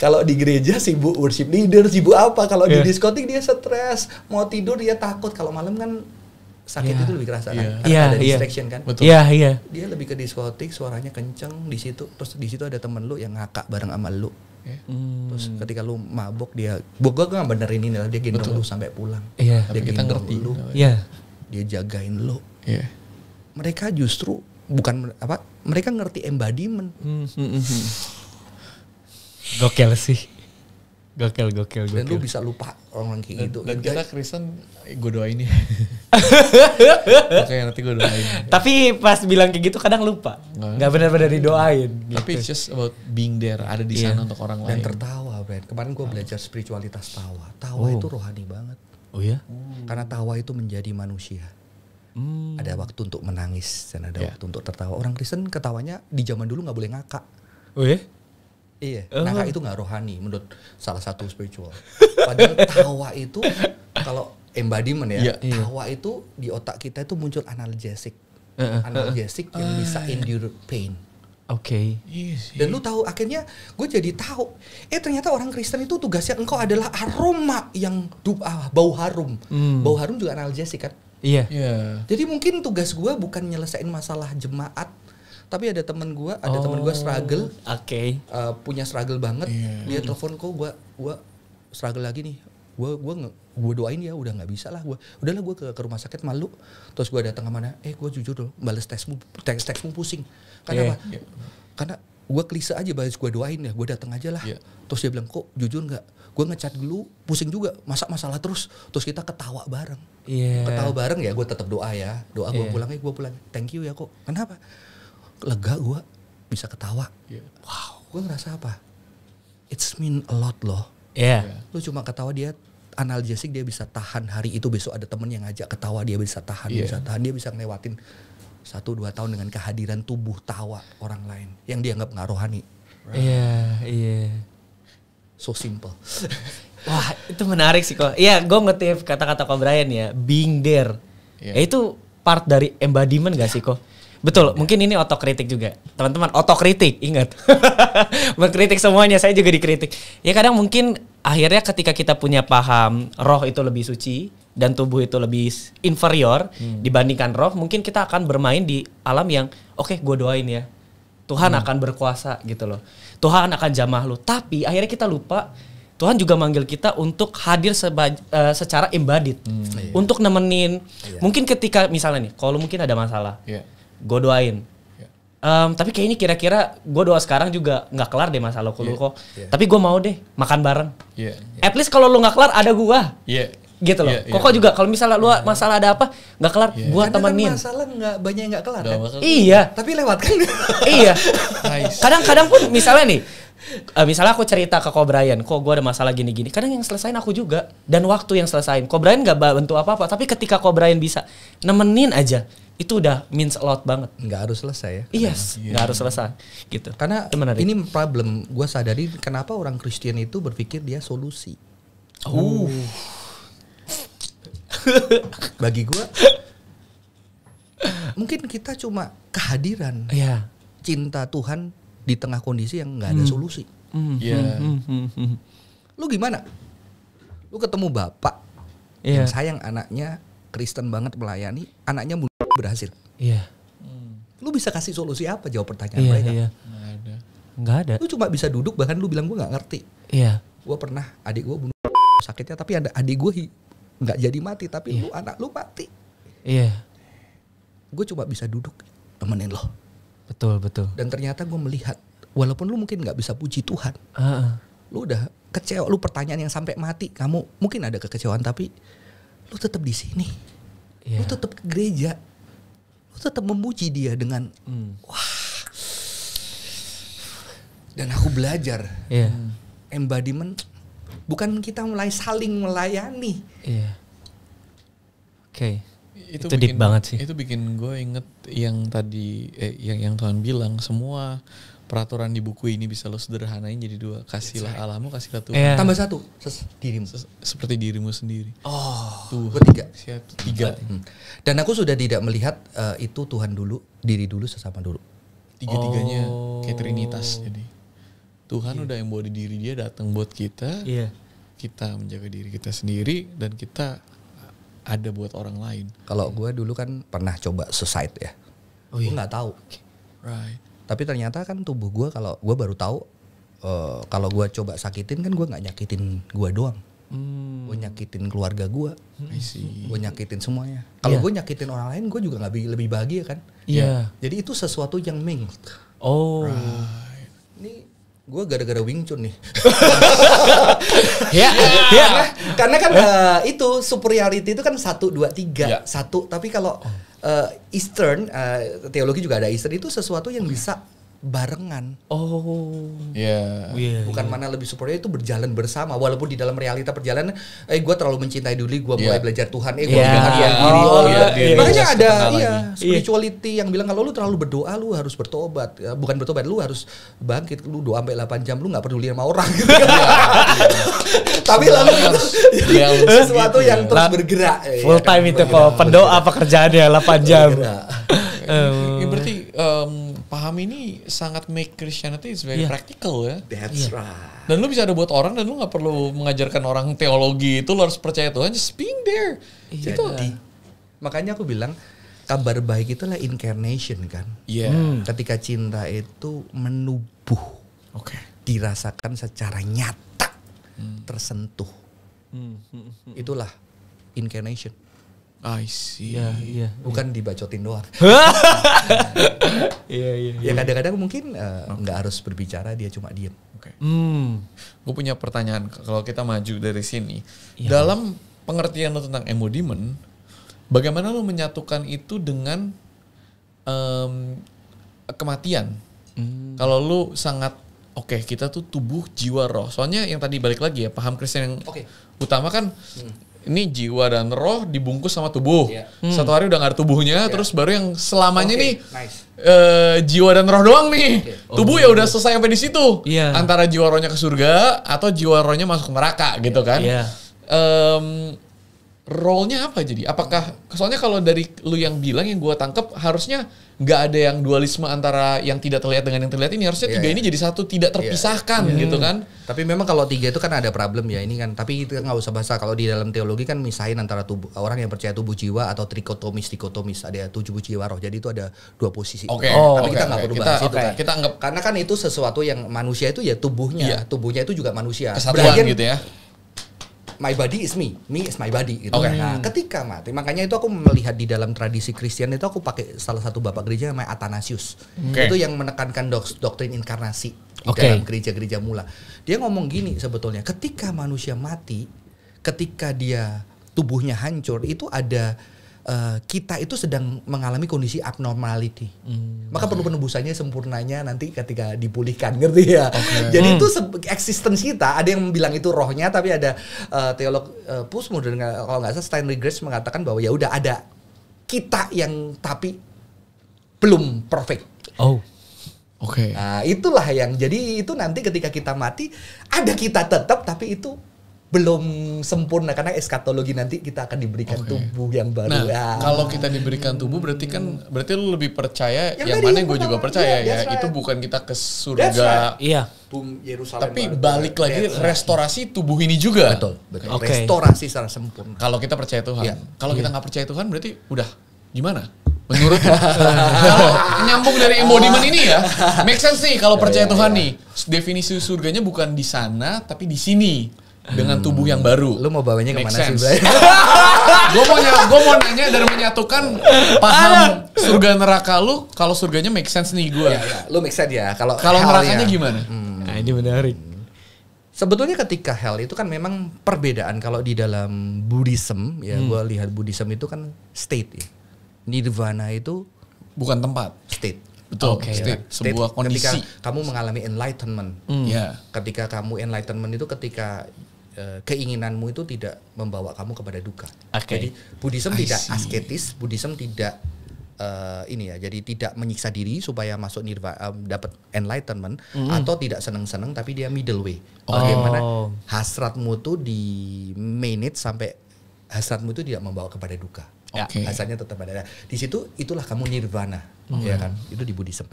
kalau di gereja sibuk worship leader, sibuk apa, kalau di diskotik dia stres, mau tidur dia takut, kalau malam kan sakit itu lebih kerasa kan, karena ada distraction kan. Dia lebih ke diskotik, suaranya kenceng di situ, terus di situ ada temen lu yang ngakak bareng sama lu. Terus ketika lu mabok dia, gue gak benerin ini lah, dia gendong lu sampai pulang. Dia kita gendong ngerti. lu, dia jagain lu. Mereka justru bukan apa, mereka ngerti embodiment. Gokil sih. Gokil. Dan lu bisa lupa orang kayak gitu. Dan kita Kristen, gue doain ya. Oke, nanti gue doain. Tapi pas bilang kayak gitu kadang lupa. Gak benar-benar didoain. Tapi it's just about being there, ada di sana untuk orang lain. Dan tertawa, Bren. Kemarin gue belajar spiritualitas tawa. Tawa itu rohani banget. Oh ya? Karena tawa itu menjadi manusia. Ada waktu untuk menangis dan ada waktu untuk tertawa. Orang Kristen ketawanya di zaman dulu gak boleh ngakak. Oh ya? Iya, ngakak itu gak rohani menurut salah satu spiritual. Padahal tawa itu kalau embodiment tawa itu di otak kita itu muncul analgesic. Analgesic yang bisa endure pain. Dan lu tahu akhirnya gue jadi tahu, ternyata orang Kristen itu tugasnya engkau adalah aroma yang bau harum. Bau harum juga analgesic kan? Jadi mungkin tugas gue bukan nyelesain masalah jemaat, tapi ada temen gue struggle, punya struggle banget. Dia telepon kok, gue struggle lagi nih. Gue doain ya, udah nggak bisa lah. Udahlah gue ke rumah sakit malu. Terus gue datang kemana? Gue jujur loh, bales teksmu pusing. Kenapa? Karena gue klise aja balas gue doain ya, gue datang aja lah. Terus dia bilang, kok jujur nggak? Gue ngechat dulu, pusing juga, masalah terus. Terus kita ketawa bareng. Ketawa bareng ya, gue tetap doa ya. Doa gue pulang, gue pulang. Thank you ya kok. Kenapa? Lega gue bisa ketawa. Wow, gue ngerasa apa? It's mean a lot loh. Lu cuma ketawa, dia analgesik, dia bisa tahan hari itu. Besok ada temen yang ngajak ketawa, dia bisa tahan, dia bisa ngelewatin 1-2 tahun dengan kehadiran tubuh tawa orang lain yang dianggap nggak rohani. So simple. Wah, itu menarik sih kok. Iya, gue ngetip kata-kata Ko Brian ya, being there. Itu part dari embodiment gak sih kok? Betul, mungkin ini otokritik juga. Teman-teman, otokritik, ingat. Mengkritik semuanya, saya juga dikritik. Ya kadang mungkin akhirnya ketika kita punya paham roh itu lebih suci dan tubuh itu lebih inferior dibandingkan roh, mungkin kita akan bermain di alam yang gue doain ya. Tuhan akan berkuasa gitu loh. Tuhan akan jamah lu. Tapi akhirnya kita lupa Tuhan juga manggil kita untuk hadir secara embodied. Untuk nemenin. Mungkin ketika misalnya nih, kalau mungkin ada masalah. Gue doain. Tapi kayaknya kira-kira gue doa sekarang juga gak kelar deh masalah lu kok. Tapi gue mau deh makan bareng. At least kalau lu gak kelar ada gue. Gitu loh. Kok juga kalau misalnya lu masalah ada apa gak kelar, gue temenin. Kan masalah banyak yang gak kelar kan? Iya. Tapi lewat kan? Iya. Kadang-kadang pun misalnya nih, misalnya aku cerita ke Ko Brian, kok gue ada masalah gini-gini. Kadang yang selesain aku juga. Dan waktu yang selesain. Ko Brian gak bantu apa-apa. Tapi ketika Ko Brian bisa nemenin aja, itu udah means a lot banget. Nggak harus selesai ya? Yes, nggak harus selesai. Gitu. Karena ini problem, gue sadari kenapa orang Kristen itu berpikir dia solusi. Bagi gue, mungkin kita cuma kehadiran cinta Tuhan di tengah kondisi yang nggak ada solusi. Lu gimana? Lu ketemu bapak yang sayang anaknya Kristen banget melayani, anaknya berhasil. Iya. Lu bisa kasih solusi apa jawab pertanyaan Iya, mereka? iya. Nggak ada. Lu cuma bisa duduk, bahkan lu bilang gue nggak ngerti. Iya. Gue pernah adik gue bunuh sakitnya, tapi ada adik gue nggak jadi mati, tapi lu anak lu mati. Iya. Gue cuma bisa duduk nemenin lo. Betul, betul. Dan ternyata gue melihat, walaupun lu mungkin nggak bisa puji Tuhan, lu udah kecewa, lu pertanyaan yang sampai mati, kamu mungkin ada kekecewaan, tapi lu tetap di sini, lu tetap ke gereja, lu tetap memuji dia dengan wah. Dan aku belajar embodiment, bukan kita mulai saling melayani. Iya. Oke. Itu deep banget sih. Itu bikin gue inget yang tadi yang Tuhan bilang, semua peraturan di buku ini bisa lo sederhanain jadi 2. Kasihlah Allahmu, kasihlah Tuhan. Tambah 1, dirimu. Seperti dirimu sendiri. Tuh, bertiga. 3. Dan aku sudah tidak melihat itu Tuhan dulu, diri dulu, sesama dulu. 3-tiganya kayak trinitas. Jadi Tuhan udah embody diri dia datang buat kita. Kita menjaga diri kita sendiri, dan kita ada buat orang lain. Kalau gue dulu kan pernah coba suicide ya. Gue nggak tahu. Right. Tapi ternyata kan tubuh gue, kalau gue baru tahu kalau gue coba sakitin kan gue nggak nyakitin gue doang. Gue nyakitin keluarga gue. Gue nyakitin semuanya. Kalau gue nyakitin orang lain, gue juga nggak lebih bahagia kan. Jadi itu sesuatu yang ini gue gara-gara Wing Chun nih. Karena kan itu superiority itu kan 1, 2, 3, 1. Tapi kalau Eastern, teologi juga ada Eastern, itu sesuatu yang bisa barengan. Bukan mana lebih superior, itu berjalan bersama. Walaupun di dalam realita perjalanan, gue terlalu mencintai dulu, gue mulai belajar Tuhan, gue diri. Makanya ada spirituality yang bilang kalau lu terlalu berdoa, lu harus bertobat. Bukan bertobat, lu harus bangkit. Lu doa sampai 8 jam, lu gak peduli sama orang. Tapi lalu itu sesuatu yang terus bergerak. Full time itu kok, pendoa pekerjaannya 8 jam. Berarti paham ini sangat make Christianity is very practical ya. That's right. Dan lu bisa ada buat orang, dan lu gak perlu mengajarkan orang teologi itu, lu harus percaya Tuhan, just being there. Jadi makanya aku bilang kabar baik itulah incarnation kan. Ketika cinta itu menubuh, dirasakan secara nyata, tersentuh. Itulah incarnation. I see. Bukan dibacotin doang. Ya kadang-kadang mungkin nggak harus berbicara, dia cuma diem. Gue punya pertanyaan, kalau kita maju dari sini, dalam pengertian lo tentang embodiment, bagaimana lo menyatukan itu dengan kematian? Kalau lo sangat kita tuh tubuh, jiwa, roh. Soalnya yang tadi balik lagi ya, paham Kristen yang utama kan. Ini jiwa dan roh dibungkus sama tubuh. Satu hari udah gak ada tubuhnya, terus baru yang selamanya nih jiwa dan roh doang nih. Tubuh ya udah selesai sampai di situ. Antara jiwa rohnya ke surga atau jiwa rohnya masuk neraka gitu kan. Role-nya apa jadi? Apakah, soalnya kalau dari lu yang bilang, yang gue tangkep, harusnya nggak ada yang dualisme antara yang tidak terlihat dengan yang terlihat ini. Harusnya tiga ini jadi satu, tidak terpisahkan gitu kan. Tapi memang kalau 3 itu kan ada problem ya ini kan. Tapi kita nggak usah bahas, kalau di dalam teologi kan misahin antara tubuh, orang yang percaya tubuh jiwa atau trikotomis. Ada tubuh jiwa roh. Jadi itu ada 2 posisi. Tapi kita nggak perlu bahas itu kan. Kita anggap, karena kan itu sesuatu yang manusia itu ya tubuhnya. Tubuhnya itu juga manusia. Kesatuan gitu ya. My body is me is my body gitu. Nah, ketika mati, makanya itu aku melihat di dalam tradisi Kristen itu, aku pakai salah satu bapak gereja namanya Athanasius. Itu yang menekankan doktrin inkarnasi di dalam gereja-gereja mula. Dia ngomong gini sebetulnya, ketika manusia mati, ketika dia tubuhnya hancur, itu ada kita itu sedang mengalami kondisi abnormality. Maka perlu penebusannya sempurnanya nanti ketika dipulihkan, ngerti ya? Jadi itu eksistensi kita, ada yang bilang itu rohnya, tapi ada teolog postmodern, kalau nggak salah Stanley Grace mengatakan bahwa ya udah ada kita yang tapi belum perfect. Nah, itulah yang jadi itu nanti ketika kita mati ada kita tetap, tapi itu belum sempurna karena eskatologi nanti kita akan diberikan tubuh yang baru. Nah, kalau kita diberikan tubuh berarti lu lebih percaya yang mana gue juga percaya ya. Itu bukan kita ke surga. Iya. Tapi balik lagi restorasi tubuh ini juga. Betul. Restorasi secara sempurna. Kalau kita percaya Tuhan. Kalau kita nggak percaya Tuhan berarti udah gimana? Menurut kalau nyambung dari embodiment ini ya, make sense nih kalau percaya Tuhan nih. Definisi surganya bukan di sana tapi di sini. Dengan tubuh yang baru. Lu mau bawanya kemana sih, Bray? Gue mau nanya dan menyatukan paham surga neraka lu. Kalau surganya make sense nih gue. Ya, lu make sense ya. Kalau nerakanya gimana? Nah ini menarik. Sebetulnya ketika hell itu kan memang perbedaan. Kalau di dalam Buddhism, ya gue lihat Buddhism itu kan state ya. Nirvana itu bukan tempat. State. Betul, state. Sebuah kondisi. Ketika kamu mengalami enlightenment. Ketika kamu enlightenment itu ketika keinginanmu itu tidak membawa kamu kepada duka. Jadi Buddhism tidak asketis, Buddhism tidak jadi tidak menyiksa diri supaya masuk nirvana, dapat enlightenment atau tidak seneng-seneng tapi dia middle way. Bagaimana hasratmu tuh di manage sampai hasratmu itu tidak membawa kepada duka. Hasratnya tetap ada. Di situ itulah kamu nirvana, ya kan? Itu di Buddhism.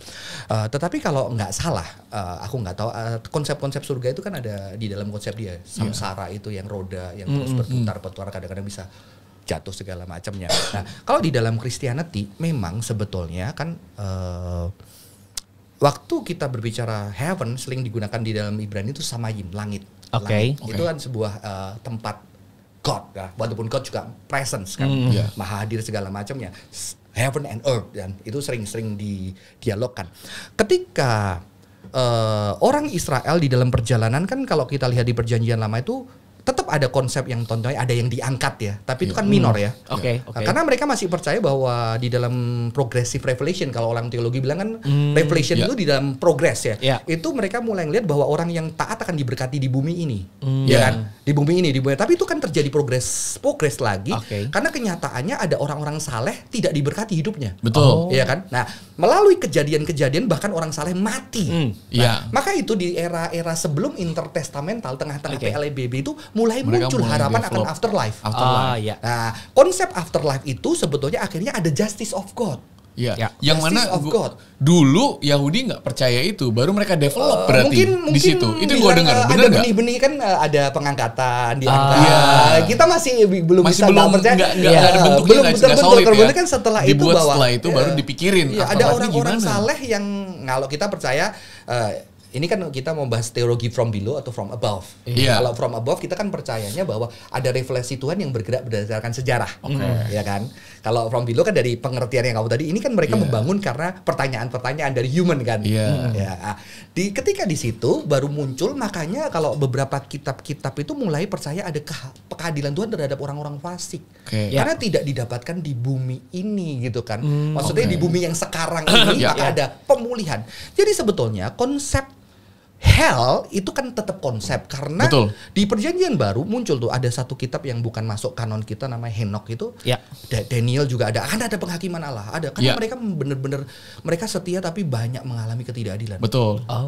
Tetapi kalau nggak salah, aku nggak tahu konsep-konsep surga itu kan ada di dalam konsep dia. Samsara itu yang roda yang terus berputar-putar, kadang-kadang bisa jatuh segala macamnya. Nah, kalau di dalam Christianity memang sebetulnya kan waktu kita berbicara heaven sering digunakan di dalam Ibrani itu samayim, langit. Itu kan sebuah tempat God, ya. Walaupun God juga presence kan, maha hadir segala macamnya, heaven and earth, dan itu sering-sering didialogkan. Ketika orang Israel di dalam perjalanan kan, kalau kita lihat di Perjanjian Lama itu tetap ada konsep yang contohnya ada yang diangkat ya, tapi itu kan minor ya. Karena mereka masih percaya bahwa di dalam progressive revelation, kalau orang teologi bilang kan revelation itu di dalam progress ya. Itu mereka mulai ngelihat bahwa orang yang taat akan diberkati di bumi ini, ya kan? Di bumi ini, tapi itu kan terjadi progress lagi. Karena kenyataannya ada orang-orang saleh tidak diberkati hidupnya. Betul. Ya kan? Nah, melalui kejadian-kejadian bahkan orang saleh mati. Maka itu di era-era sebelum intertestamental, tengah-tengah PLBB itu mulai muncul harapan akan afterlife. Nah, konsep afterlife itu sebetulnya akhirnya ada justice of God. Yang mana dulu Yahudi nggak percaya itu, baru mereka develop berarti di situ. Itu gue dengar, benar nggak? Benih-benih kan ada pengangkatan, diangkat. Kita masih belum bisa percaya. Nggak ada bentuknya, nggak solid ya. Kan setelah dibuat itu setelah itu baru dipikirin. Ada orang-orang saleh yang kalau kita percaya. Ini kan kita mau bahas teologi from below atau from above. Kalau from above kita kan percayanya bahwa ada revelasi Tuhan yang bergerak berdasarkan sejarah, ya kan? Kalau from below kan dari pengertian yang kamu tadi, ini kan mereka membangun karena pertanyaan-pertanyaan dari human kan. Ketika di situ baru muncul, makanya kalau beberapa kitab-kitab itu mulai percaya ada keadilan Tuhan terhadap orang-orang fasik. Karena tidak didapatkan di bumi ini gitu kan. Maksudnya di bumi yang sekarang ini maka ada pemulihan. Jadi sebetulnya konsep hell itu kan tetap konsep karena di Perjanjian Baru muncul tuh ada satu kitab yang bukan masuk kanon kita namanya Henok itu. Daniel juga ada. Kan ada penghakiman Allah, ada. Karena mereka benar-benar mereka setia tapi banyak mengalami ketidakadilan.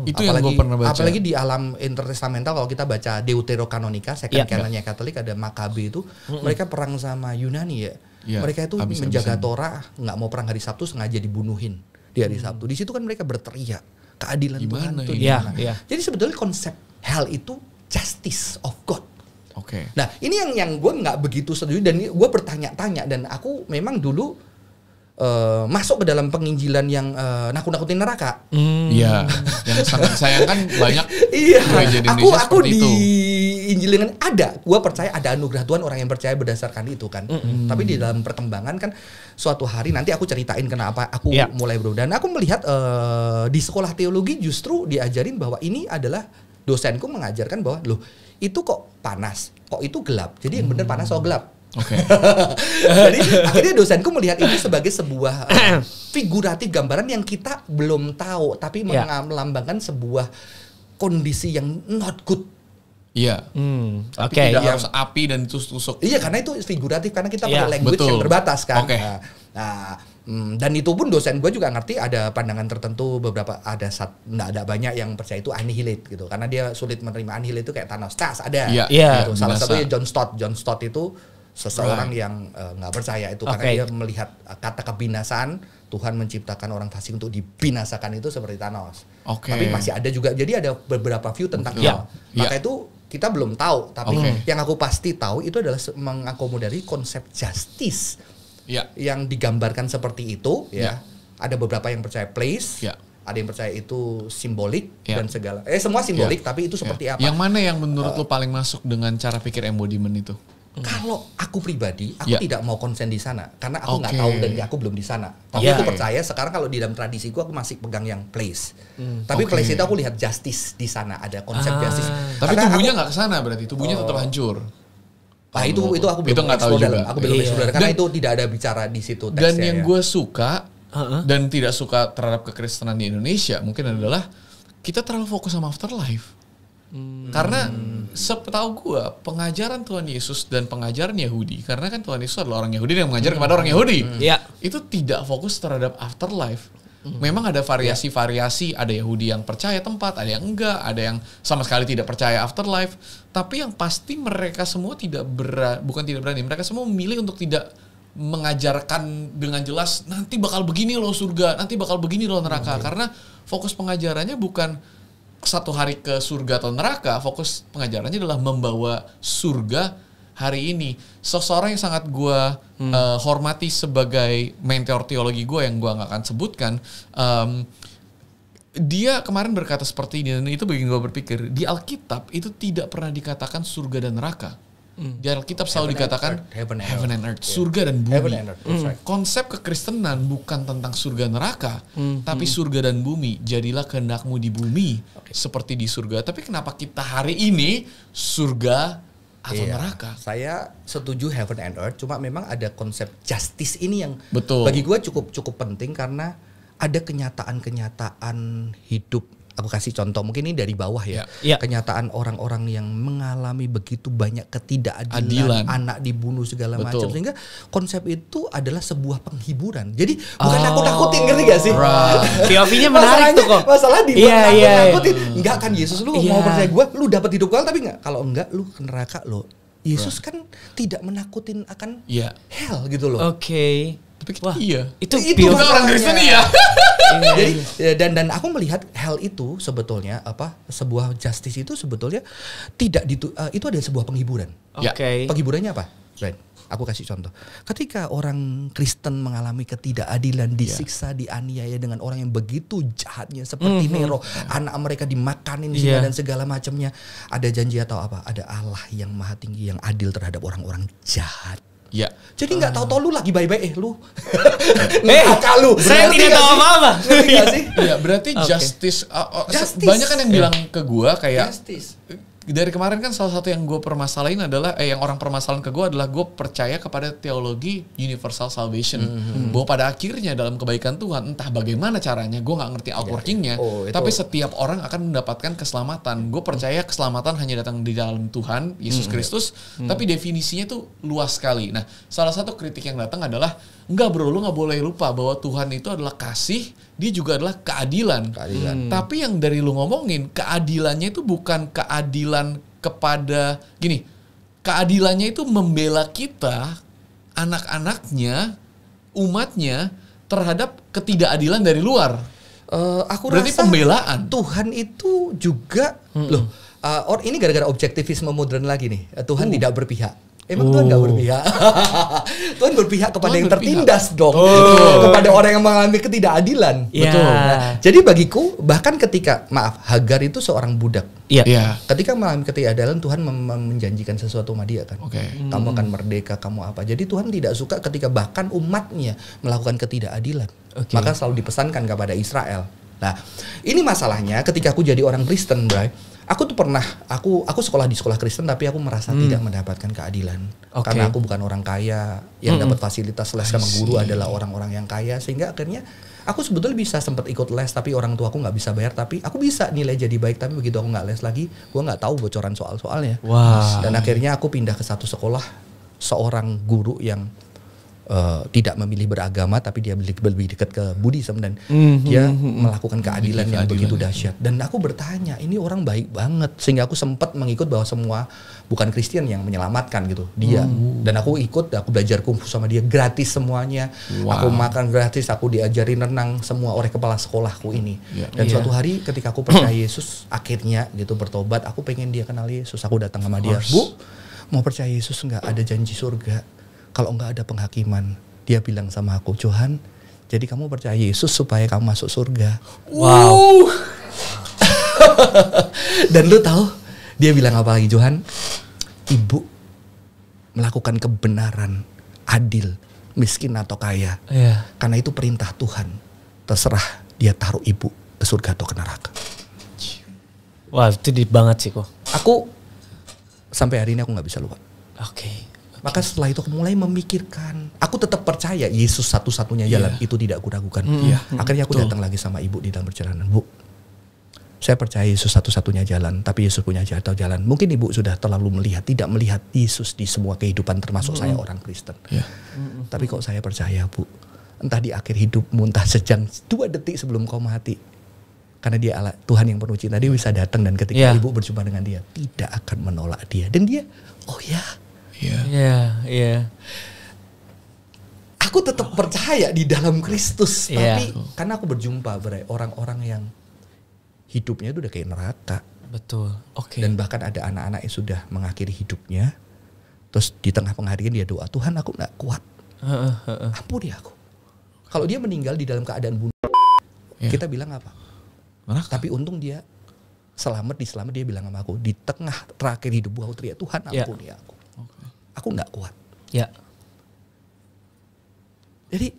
Itu yang gue pernah baca. Apalagi di alam intertestamental kalau kita baca Deuterokanonika, second canonnya Katolik ada Makabe itu, mereka perang sama Yunani ya. Mereka itu menjaga Torah, nggak mau perang hari Sabtu, sengaja dibunuhin di hari Sabtu. Di situ kan mereka berteriak keadilan Tuhan itu gimana. Jadi sebetulnya konsep hell itu justice of God. Nah ini yang gue nggak begitu setuju dan gue bertanya-tanya, dan aku memang dulu masuk ke dalam penginjilan yang nakut-nakutin neraka. Yang sangat disayangkan banyak. Gereja di Indonesia aku di Injil dengan ada, gue percaya ada anugerah Tuhan, orang yang percaya berdasarkan itu kan. Tapi di dalam perkembangan kan suatu hari nanti aku ceritain kenapa aku mulai berubah. Dan aku melihat di sekolah teologi justru diajarin bahwa ini adalah dosenku mengajarkan bahwa loh itu kok panas, kok itu gelap. Jadi yang benar panas atau gelap. Jadi akhirnya dosenku melihat itu sebagai sebuah figuratif gambaran yang kita belum tahu, tapi melambangkan sebuah kondisi yang not good. Tapi tidak harus api dan tusuk-tusuk. Karena itu figuratif, karena kita pakai language yang terbatas kan. Nah, dan itu pun dosen gue juga ngerti ada pandangan tertentu, beberapa nggak ada banyak yang percaya itu annihilate gitu, karena dia sulit menerima annihilate itu kayak Thanos. Ada. Gitu. Salah satunya John Stott itu seseorang yang nggak percaya itu karena dia melihat kata kebinasaan, Tuhan menciptakan orang fasik untuk dibinasakan itu seperti Thanos. Tapi masih ada juga, jadi ada beberapa view tentang hal. Maka itu kita belum tahu, tapi yang aku pasti tahu itu adalah mengakomodasi konsep justice yang digambarkan seperti itu. Ada beberapa yang percaya place, ada yang percaya itu simbolik dan segala. Semua simbolik, tapi itu seperti apa? Yang mana yang menurut lo paling masuk dengan cara pikir embodiment itu? Kalau aku pribadi, aku tidak mau konsen di sana karena aku nggak tahu dan aku belum di sana. Tapi aku percaya sekarang kalau di dalam tradisiku aku masih pegang yang place. Tapi place itu aku lihat justice di sana, ada konsep justice. Tapi tubuhnya nggak kesana berarti, tubuhnya tetap hancur. Nah itu aku belum tahu juga. Aku belum explore karena itu tidak ada bicara di situ teksnya. Dan yang gue suka dan tidak suka terhadap kekristenan di Indonesia mungkin adalah kita terlalu fokus sama afterlife. Karena setahu gue pengajaran Tuhan Yesus dan pengajaran Yahudi, karena kan Tuhan Yesus adalah orang Yahudi yang mengajar kepada orang Yahudi, itu tidak fokus terhadap afterlife. Memang ada variasi-variasi, ada Yahudi yang percaya tempat, ada yang enggak, ada yang sama sekali tidak percaya afterlife. Tapi yang pasti mereka semua bukan tidak berani, mereka semua memilih untuk tidak mengajarkan dengan jelas nanti bakal begini loh surga, nanti bakal begini loh neraka. Karena fokus pengajarannya bukan satu hari ke surga atau neraka, fokus pengajarannya adalah membawa surga hari ini. Seseorang yang sangat gue hormati sebagai mentor teologi gue yang gue gak akan sebutkan, dia kemarin berkata seperti ini, dan itu bikin gue berpikir, di Alkitab itu tidak pernah dikatakan surga dan neraka. Di Alkitab selalu dikatakan heaven and earth, surga dan bumi. Konsep kekristenan bukan tentang surga neraka, tapi surga dan bumi. Jadilah kehendakmu di bumi seperti di surga. Tapi kenapa kita hari ini surga atau neraka? Saya setuju heaven and earth, cuma memang ada konsep justice ini yang bagi gue cukup penting karena ada kenyataan hidup. Aku kasih contoh, mungkin ini dari bawah ya. Kenyataan orang-orang yang mengalami begitu banyak ketidakadilan, anak dibunuh segala macam, sehingga konsep itu adalah sebuah penghiburan. Jadi bukan nakut-nakutin, ngerti gak sih? POV-nya menarik tuh kok. Masalah di nakut-nakutin. Enggak kan Yesus, lu mau percaya gue, lu dapat hidup kekal, tapi enggak. Kalau enggak lu ke neraka lo. Yesus kan tidak menakutin akan hell gitu loh. Itu orang Kristen Jadi dan aku melihat hell itu sebetulnya sebuah justice itu sebetulnya itu adalah sebuah penghiburan. Penghiburannya apa? Right. Aku kasih contoh. Ketika orang Kristen mengalami ketidakadilan, disiksa, dianiaya dengan orang yang begitu jahatnya seperti Nero, anak mereka dimakanin dan segala macamnya, ada janji atau apa? Ada Allah yang maha tinggi yang adil terhadap orang-orang jahat. Jadi nggak tahu lu lagi baik-baik lu. Lu. Saya tidak tahu apa-apa. Berarti justice. Banyak kan yang bilang ke gua kayak justice. Dari kemarin kan salah satu yang gue permasalahin adalah yang orang permasalahan ke gue adalah gue percaya kepada teologi universal salvation, bahwa pada akhirnya dalam kebaikan Tuhan entah bagaimana caranya, gue nggak ngerti outworkingnya, tapi setiap orang akan mendapatkan keselamatan. Gue percaya keselamatan hanya datang di dalam Tuhan Yesus Kristus, tapi definisinya tuh luas sekali. Nah, salah satu kritik yang datang adalah enggak bro, lu nggak boleh lupa bahwa Tuhan itu adalah kasih, dia juga adalah keadilan. Tapi yang dari lu ngomongin, keadilannya itu bukan keadilan kepada gini, keadilannya itu membela kita, anak-anaknya, umatnya terhadap ketidakadilan dari luar. Aku berarti rasa pembelaan. Tuhan itu juga ini gara-gara objektivisme modern lagi nih. Tuhan tidak berpihak. Emang Tuhan gak berpihak? Tuhan berpihak kepada yang tertindas dong. Kepada orang yang mengalami ketidakadilan. Betul. Nah, jadi bagiku bahkan ketika Hagar itu seorang budak. Ketika mengalami ketidakadilan, Tuhan menjanjikan sesuatu sama dia kan. Kamu akan merdeka, kamu apa. Jadi Tuhan tidak suka ketika bahkan umatnya melakukan ketidakadilan. Maka selalu dipesankan kepada Israel. Nah, ini masalahnya ketika aku jadi orang Kristen, Bray. Aku tuh pernah, aku sekolah di sekolah Kristen tapi aku merasa tidak mendapatkan keadilan. Karena aku bukan orang kaya, yang dapat fasilitas les sama guru adalah orang-orang yang kaya. Sehingga akhirnya aku sebetulnya bisa sempat ikut les tapi orang tua aku gak bisa bayar. Tapi aku bisa nilai jadi baik, tapi begitu aku gak les lagi, gue gak tahu bocoran soal-soalnya. Dan akhirnya aku pindah ke satu sekolah, seorang guru yang tidak memilih beragama, tapi dia lebih dekat ke Buddhism dan dia melakukan keadilan yang begitu dahsyat. Dan aku bertanya, ini orang baik banget, sehingga aku sempat mengikut bahwa semua bukan Kristen yang menyelamatkan gitu dia. Dan aku ikut, aku belajar kungfu sama dia gratis semuanya. Aku makan gratis, aku diajarin renang semua oleh kepala sekolahku ini. Dan suatu hari ketika aku percaya Yesus, akhirnya gitu bertobat, aku pengen dia kenal Yesus. Aku datang sama dia, Bu, mau percaya Yesus nggak? Ada janji surga. Kalau nggak ada penghakiman. Dia bilang sama aku, Johan, jadi kamu percaya Yesus supaya kamu masuk surga. Wow. Dan lu tahu dia bilang apa lagi, Johan? Ibu melakukan kebenaran, adil, miskin atau kaya. Karena itu perintah Tuhan. Terserah dia taruh ibu ke surga atau ke neraka. Wah, itu deep banget sih kok. Aku sampai hari ini aku nggak bisa lupa. Oke. Maka setelah itu aku mulai memikirkan, aku tetap percaya Yesus satu-satunya jalan, itu tidak aku ragukan. Akhirnya aku datang lagi sama ibu di dalam perjalanan, Bu, saya percaya Yesus satu-satunya jalan, tapi Yesus punya jalan. Mungkin ibu sudah terlalu tidak melihat Yesus di semua kehidupan, termasuk saya orang Kristen. Tapi kok saya percaya, Bu, entah di akhir hidupmu, entah sejam 2 detik sebelum kau mati, karena dia Allah, Tuhan yang penuh cinta, dia bisa datang dan ketika ibu berjumpa dengan dia, tidak akan menolak dia. Dan dia, oh ya, aku tetap percaya di dalam Kristus, tapi karena aku berjumpa orang-orang yang hidupnya itu udah kayak neraka. Betul. Dan bahkan ada anak-anak yang sudah mengakhiri hidupnya, terus di tengah pengakhirian dia doa, Tuhan aku nggak kuat, ampuni aku. Kalau dia meninggal di dalam keadaan bunuh, kita bilang apa? Neraka. Tapi untung dia selamat dia bilang sama aku, di tengah terakhir hidup aku teriak, Tuhan ampuni aku. Aku nggak kuat. Jadi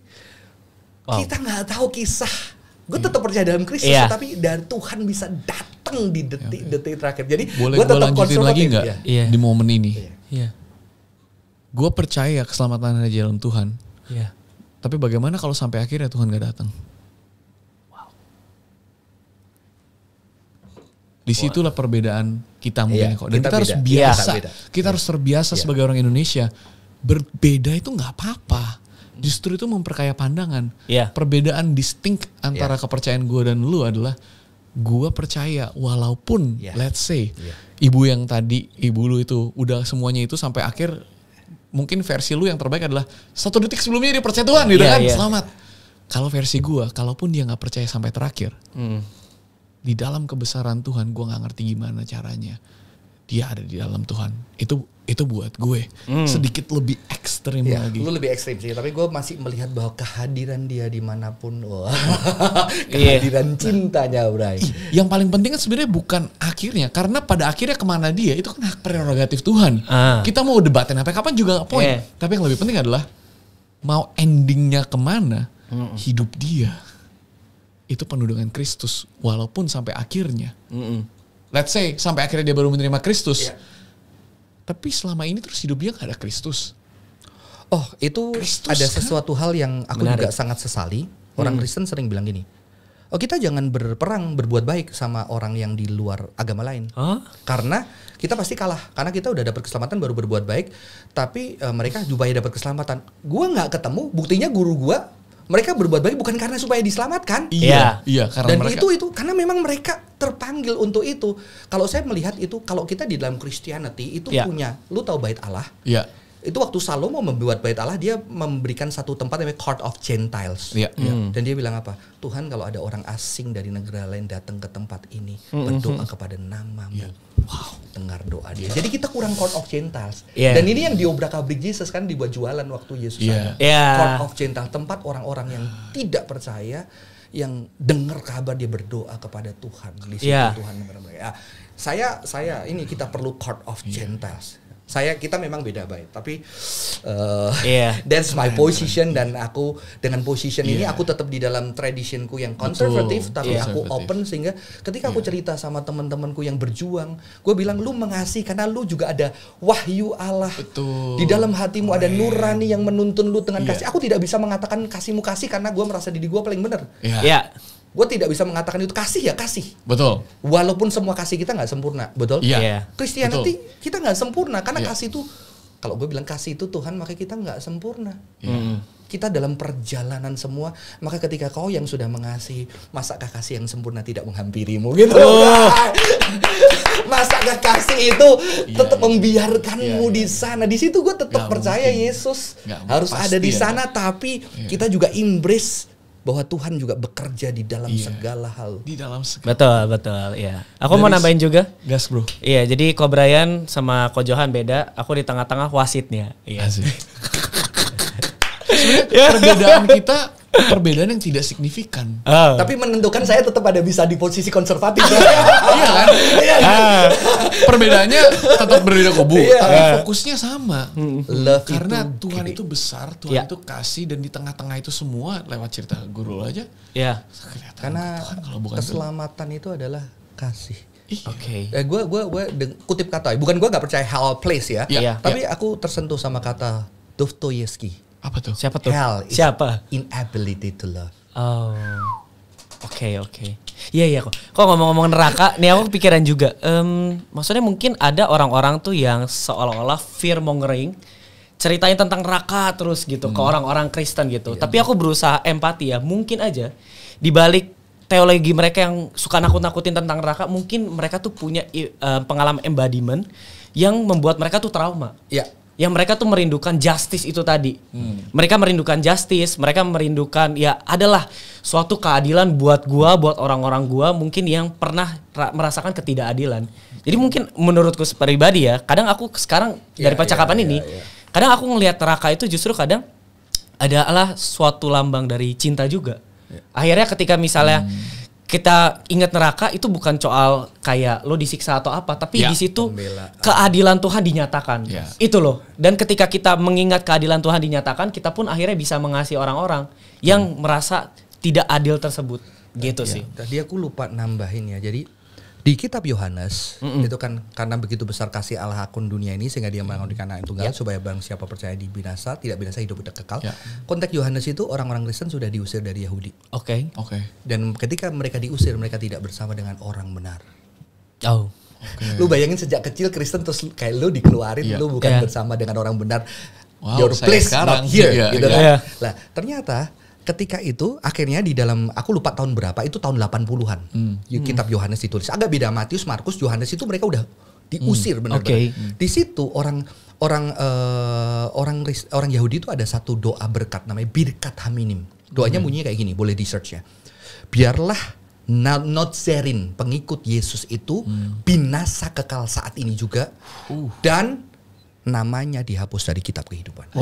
kita nggak tahu kisah. Gue tetap percaya dalam Kristus, tapi dari Tuhan bisa datang di detik terakhir. Jadi boleh gue lanjutin lagi nggak di momen ini? Gue percaya keselamatan ada di dalam Tuhan. Tapi bagaimana kalau sampai akhirnya Tuhan nggak datang? Disitulah perbedaan kita mungkin kok. Dan kita harus biasa. Kita harus terbiasa sebagai orang Indonesia. Berbeda itu nggak apa-apa. Justru itu memperkaya pandangan. Perbedaan distinct antara kepercayaan gue dan lu adalah gue percaya walaupun let's say ibu yang tadi, ibu lu itu udah semuanya itu sampai akhir, mungkin versi lu yang terbaik adalah 1 detik sebelumnya dia percaya Tuhan gitu kan. Selamat. Kalau versi gue, kalaupun dia gak percaya sampai terakhir, di dalam kebesaran Tuhan, gue gak ngerti gimana caranya. Dia ada di dalam Tuhan. Itu buat gue sedikit lebih ekstrim lagi. Lu lebih ekstrim sih, tapi gue masih melihat bahwa kehadiran dia dimanapun, kehadiran cintanya, Bray. Yang paling penting kan sebenarnya bukan akhirnya, karena pada akhirnya kemana dia itu kan hak prerogatif Tuhan. Kita mau debatin apa kapan juga gak poin. Tapi yang lebih penting adalah mau endingnya kemana, hidup dia itu penuh dengan Kristus, walaupun sampai akhirnya. Let's say sampai akhirnya dia baru menerima Kristus. Tapi selama ini terus hidupnya gak ada Kristus. Oh, itu Kristus, ada sesuatu hal yang aku juga sangat sesali. Orang Kristen sering bilang gini, oh kita jangan berperang berbuat baik sama orang yang di luar agama lain. Karena kita pasti kalah. Karena kita udah dapat keselamatan baru berbuat baik. Tapi mereka supaya dapat keselamatan. Gua gak ketemu, buktinya guru gua, mereka berbuat baik bukan karena supaya diselamatkan. Iya, karena dan mereka, itu karena memang mereka terpanggil untuk itu. Kalau saya melihat itu, kalau kita di dalam Christianity itu punya, lu tahu bait Allah? Itu waktu Salomo membuat bait Allah, dia memberikan satu tempat namanya Court of Gentiles. Dan dia bilang apa? Tuhan, kalau ada orang asing dari negara lain datang ke tempat ini, berdoa kepada namamu. Dengar doa dia. Jadi kita kurang Court of Gentiles. Dan ini yang diobrak-abrik Yesus kan dibuat jualan waktu Yesus ada. Court of Gentiles, tempat orang-orang yang tidak percaya, yang dengar kabar dia berdoa kepada Tuhan. Di situ Tuhan dengar mereka. Saya ini kita perlu Court of Gentiles. Kita memang beda baik, tapi that's my position, dan aku dengan position ini aku tetap di dalam traditionku yang konservatif, tapi aku open, sehingga ketika aku cerita sama teman-temanku yang berjuang, gue bilang lu mengasihi karena lu juga ada wahyu Allah. Di dalam hatimu ada nurani yang menuntun lu dengan kasih. Aku tidak bisa mengatakan kasihmu kasih karena gue merasa diri gue paling benar. Gue tidak bisa mengatakan itu kasih ya kasih. Betul. Walaupun semua kasih kita nggak sempurna, betul? Christianity kita nggak sempurna karena kasih itu kalau gue bilang kasih itu Tuhan, maka kita nggak sempurna. Kita dalam perjalanan semua, maka ketika kau yang sudah mengasihi, masakah kasih yang sempurna tidak menghampirimu gitu? Masakah kasih itu tetap membiarkanmu di sana? Di situ gue tetap percaya Yesus harus ada di sana, tapi kita juga embrace bahwa Tuhan juga bekerja di dalam segala hal. Di dalam segala. Betul, ya. Aku mau nambahin juga. Gas bro. Iya, jadi Ko Brian sama Ko Johan beda. Aku di tengah-tengah wasitnya. Iya. Perbedaan kita perbedaan yang tidak signifikan. Tapi menentukan saya tetap ada bisa di posisi konservatif. Iya kan? Perbedaannya tetap berbeda kubu, tapi fokusnya sama. Love karena itu Tuhan itu besar, Tuhan itu kasih, dan di tengah-tengah itu semua lewat cerita guru aja. Iya. Karena Tuhan, kalau bukan keselamatan itu adalah kasih. Oke. Gue kutip kata, bukan gue nggak percaya hell place ya, tapi aku tersentuh sama kata Dostoyevsky. Apa tuh? Siapa tuh? Hell is Siapa? inability to love. Oh. Oke. Iya kok. Kok ngomong-ngomong neraka, nih aku pikiran juga. Maksudnya mungkin ada orang-orang tuh yang seolah-olah fear mongering, ceritain tentang neraka terus gitu ke orang-orang Kristen gitu. Tapi aku berusaha empati ya. Mungkin aja di balik teologi mereka yang suka nakut-nakutin tentang neraka, mungkin mereka tuh punya pengalaman embodiment yang membuat mereka tuh trauma. Iya. Yang mereka tuh merindukan justice itu tadi. Mereka merindukan justice, mereka merindukan ya adalah suatu keadilan buat gua, buat orang-orang gua mungkin yang pernah merasakan ketidakadilan. Jadi mungkin menurutku pribadi ya, kadang aku sekarang dari percakapan ini, kadang aku ngelihat neraka itu justru kadang adalah suatu lambang dari cinta juga. Akhirnya ketika misalnya kita ingat neraka itu bukan soal kayak lo disiksa atau apa, tapi di situ keadilan Tuhan dinyatakan. Itu loh. Dan ketika kita mengingat keadilan Tuhan dinyatakan, kita pun akhirnya bisa mengasihi orang-orang yang merasa tidak adil tersebut. Gitu sih. Tadi aku lupa nambahin ya. Jadi di kitab Yohanes itu kan karena begitu besar kasih Allah akan dunia ini sehingga dia mengandungkan anak tunggal supaya barang siapa percaya di binasa tidak binasa hidup tidak kekal. Konteks Yohanes itu orang-orang Kristen sudah diusir dari Yahudi. Oke. Dan ketika mereka diusir, mereka tidak bersama dengan orang benar. Oh. Lu bayangin sejak kecil Kristen terus kayak lu dikeluarin, lu bukan bersama dengan orang benar. Your place not here gitu kan. Lah, ternyata ketika itu akhirnya di dalam, aku lupa tahun berapa, itu tahun 80-an. Kitab Yohanes ditulis. Agak beda Matius, Markus, Yohanes itu mereka udah diusir benar-benar. Di situ orang Yahudi itu ada satu doa berkat namanya Birkat Haminim. Doanya bunyinya kayak gini, boleh di search ya. Biarlah Nazarin, pengikut Yesus itu binasa kekal saat ini juga dan namanya dihapus dari kitab kehidupan.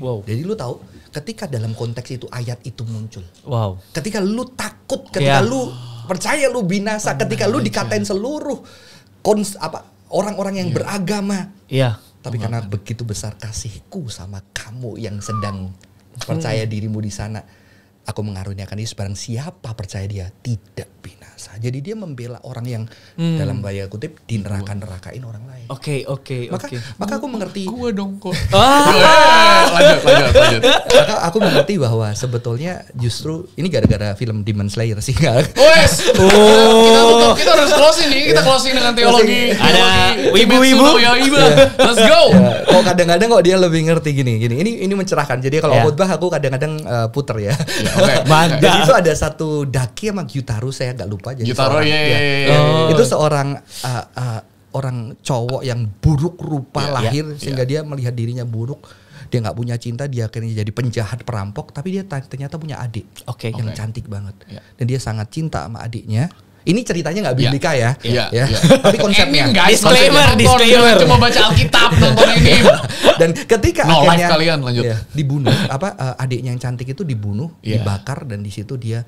Wow. Jadi lu tahu ketika dalam konteks itu ayat itu muncul. Wow. Ketika lu takut, ketika lu percaya lu binasa, ketika lu dikatain seluruh orang-orang yang beragama. Tapi karena begitu besar kasihku sama kamu yang sedang percaya dirimu di sana, aku mengaruniakan Yesus, barang siapa percaya dia tidak binasa. Jadi dia membela orang yang dalam bahaya kutip dineraka-nerakain orang lain. Maka aku mengerti. Gua dong kok. Lanjut. Maka aku mengerti bahwa sebetulnya justru ini gara-gara film Demon Slayer sih. Kita harus closing nih. Kita closing dengan teologi. Ada wibu-wibu. Let's go. Kok kadang-kadang kok dia lebih ngerti gini. Ini mencerahkan. Jadi kalau khotbah aku kadang-kadang puter ya. Mantap. Jadi itu ada satu Daki sama Gyutaro, saya agak lupa. Jadi Gyutaro itu seorang orang cowok yang buruk rupa lahir sehingga dia melihat dirinya buruk. Dia nggak punya cinta, dia akhirnya jadi penjahat perampok. Tapi dia ternyata punya adik yang cantik banget. Dan dia sangat cinta sama adiknya. Ini ceritanya nggak biblika ya. Tapi konsepnya. Disclaimer. Cuma baca Alkitab nonton ini. Dan ketika akhirnya kalian lanjut. Dibunuh, adiknya yang cantik itu dibunuh, dibakar, dan di situ dia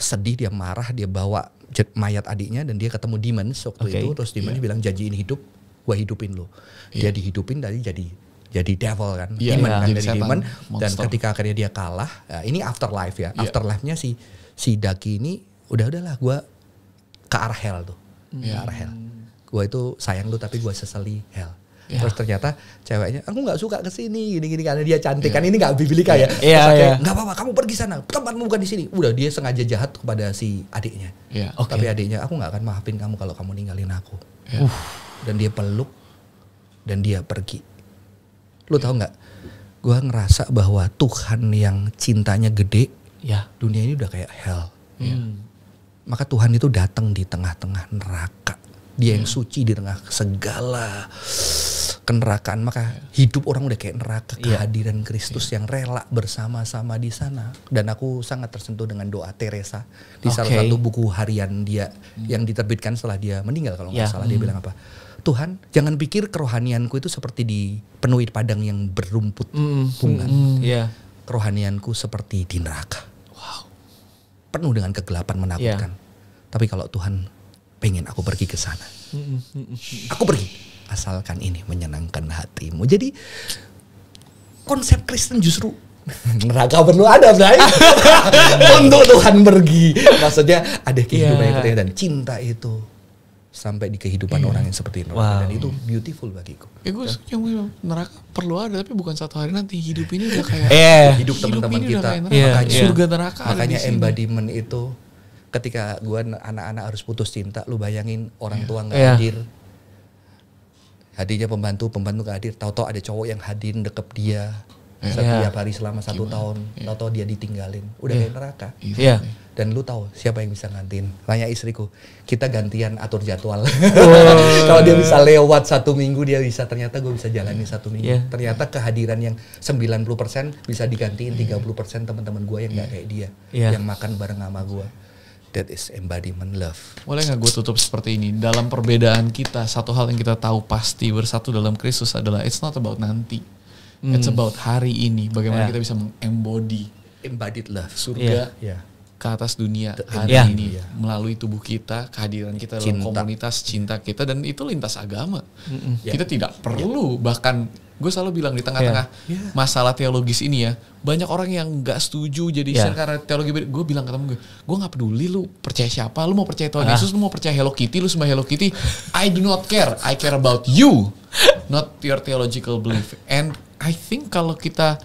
sedih, dia marah, dia bawa mayat adiknya dan dia ketemu demons waktu itu. Terus demons bilang janjiin hidup, gua hidupin lo. Dia dihidupin dari jadi devil kan, demon kan, dari demon. Dan ketika akhirnya dia kalah, ini afterlife ya. Afterlife-nya si Daki ini udahlah gua ke arah hell tuh. Ke arah hell. Gua itu sayang lu tapi gua sesali hell. Terus ternyata ceweknya, aku nggak suka kesini gini-gini karena dia cantik kan, ini nggak biblika ya. Nggak apa-apa, kamu pergi sana, tempatmu bukan di sini. Udah dia sengaja jahat kepada si adiknya. Tapi adiknya, aku nggak akan maafin kamu kalau kamu ninggalin aku. Dan dia peluk dan dia pergi. Lu tahu nggak? Gue ngerasa bahwa Tuhan yang cintanya gede, dunia ini udah kayak hell. Maka Tuhan itu datang di tengah-tengah neraka. Dia yang suci di tengah segala kenerakaan. Maka hidup orang udah kayak neraka. Kehadiran Kristus yang rela bersama-sama di sana. Dan aku sangat tersentuh dengan doa Teresa di salah satu buku harian dia yang diterbitkan setelah dia meninggal kalau nggak salah. Dia bilang apa? Tuhan, jangan pikir kerohanianku itu seperti dipenuhi padang yang berumput bunga. Kerohanianku seperti di neraka. Penuh dengan kegelapan menakutkan. Tapi kalau Tuhan pengen aku pergi ke sana, aku pergi. Asalkan ini menyenangkan hatimu. Jadi konsep Kristen justru neraka perlu ada, Bray. Untuk Tuhan pergi. Maksudnya ada kehidupan yang ketiga dan cinta itu sampai di kehidupan orang yang seperti neraka. Dan itu beautiful bagiku. Gue yang neraka perlu ada, tapi bukan satu hari nanti. Hidup ini udah kayak hidup teman-teman kita. Makanya surga neraka. Makanya embodiment itu ketika anak-anak harus putus cinta, lu bayangin orang tua nggak hadir. Hadirnya pembantu gak hadir. Tahu-tahu ada cowok yang hadir dekep dia setiap hari selama 1 tahun. Tahu-tahu dia ditinggalin. Udah kayak neraka. Dan lu tahu siapa yang bisa gantiin? Tanya istriku. Kita gantian atur jadwal. Kalau dia bisa lewat 1 minggu, dia bisa ternyata gue bisa jalani 1 minggu. Ternyata kehadiran yang 90% bisa digantiin 30% teman-teman gue yang gak kayak dia. Yang makan bareng sama gue. That is embodiment love. Boleh gak gue tutup seperti ini? Dalam perbedaan kita, satu hal yang kita tahu pasti bersatu dalam Kristus adalah it's not about nanti. It's about hari ini. Bagaimana kita bisa mengembody embodied love. Surga ke atas dunia hari ini. Melalui tubuh kita, kehadiran kita dalam komunitas, cinta kita. Dan itu lintas agama. Kita tidak perlu bahkan... Gue selalu bilang di tengah-tengah masalah teologis ini ya, banyak orang yang gak setuju jadi karena teologi. Gue bilang ke temen gue gak peduli lu percaya siapa, lu mau percaya Tuhan Yesus, lu mau percaya Hello Kitty, lu sembah Hello Kitty, I do not care. I care about you, not your theological belief. And I think kalau kita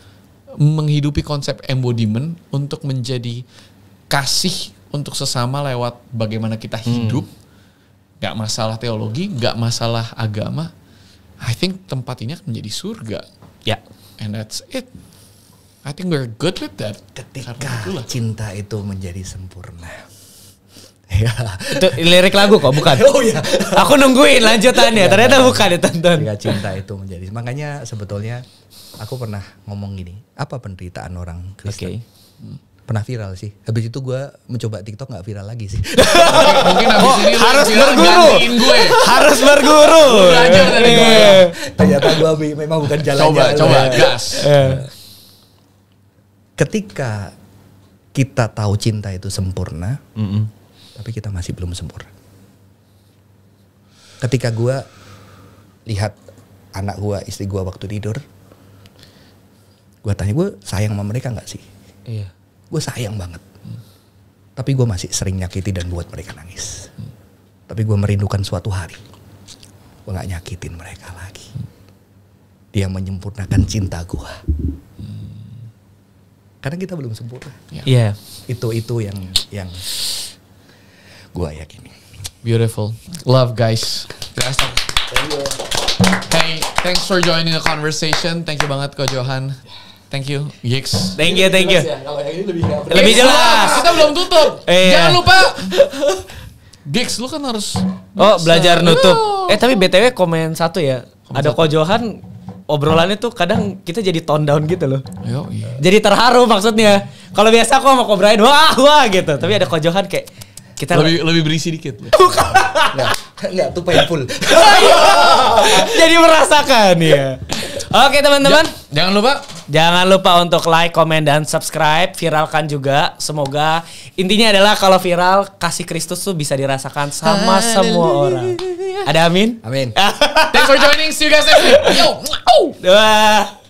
menghidupi konsep embodiment untuk menjadi kasih untuk sesama lewat bagaimana kita hidup, gak masalah teologi, gak masalah agama, I think tempat ini akan menjadi surga. And that's it. I think we're good with that. Ketika cinta itu menjadi sempurna. Itu lirik lagu kok, bukan? Aku nungguin lanjutannya. Ternyata bukan ya, tonton. Ketika cinta itu menjadi. Makanya sebetulnya aku pernah ngomong gini. Apa penderitaan orang Kristen? Pernah viral sih. Habis itu gue mencoba TikTok gak viral lagi sih. Mungkin habis ini harus berguru. Harus berguru. Belajar dari gue. Ternyata gue memang bukan jalannya. Coba gas. Ketika kita tahu cinta itu sempurna, tapi kita masih belum sempurna. Ketika gue lihat anak gue, istri gue waktu tidur, gue tanya, gue sayang sama mereka gak sih? Gue sayang banget. Tapi gue masih sering nyakiti dan buat mereka nangis. Tapi gue merindukan suatu hari gue gak nyakitin mereka lagi. Dia menyempurnakan cinta gue. Karena kita belum sempurna. Itu yang gue yakini. Beautiful. Love guys. Hey, thanks for joining the conversation. Thank you banget Ko Johan. Thank you, Gigs. Thank you. Kalau yang ini lebih jelas. Kita belum tutup. Jangan lupa. Gigs, lu kan harus belajar nutup. Tapi BTW komen 1 ya. Ada Ko Johan, obrolannya tuh kadang kita jadi tone down gitu loh. Jadi terharu maksudnya. Kalau biasa aku sama Ko Brian wah gitu. Tapi ada Ko Johan kayak kita lebih berisi dikit. Bukan. Enggak, tuh painful. Jadi merasakan ya. Oke teman-teman. Jangan lupa untuk like, komen, dan subscribe. Viralkan juga. Semoga intinya adalah kalau viral, kasih Kristus tuh bisa dirasakan sama semua orang. Ada amin? Amin. Thanks for joining. See you guys next week. Yo.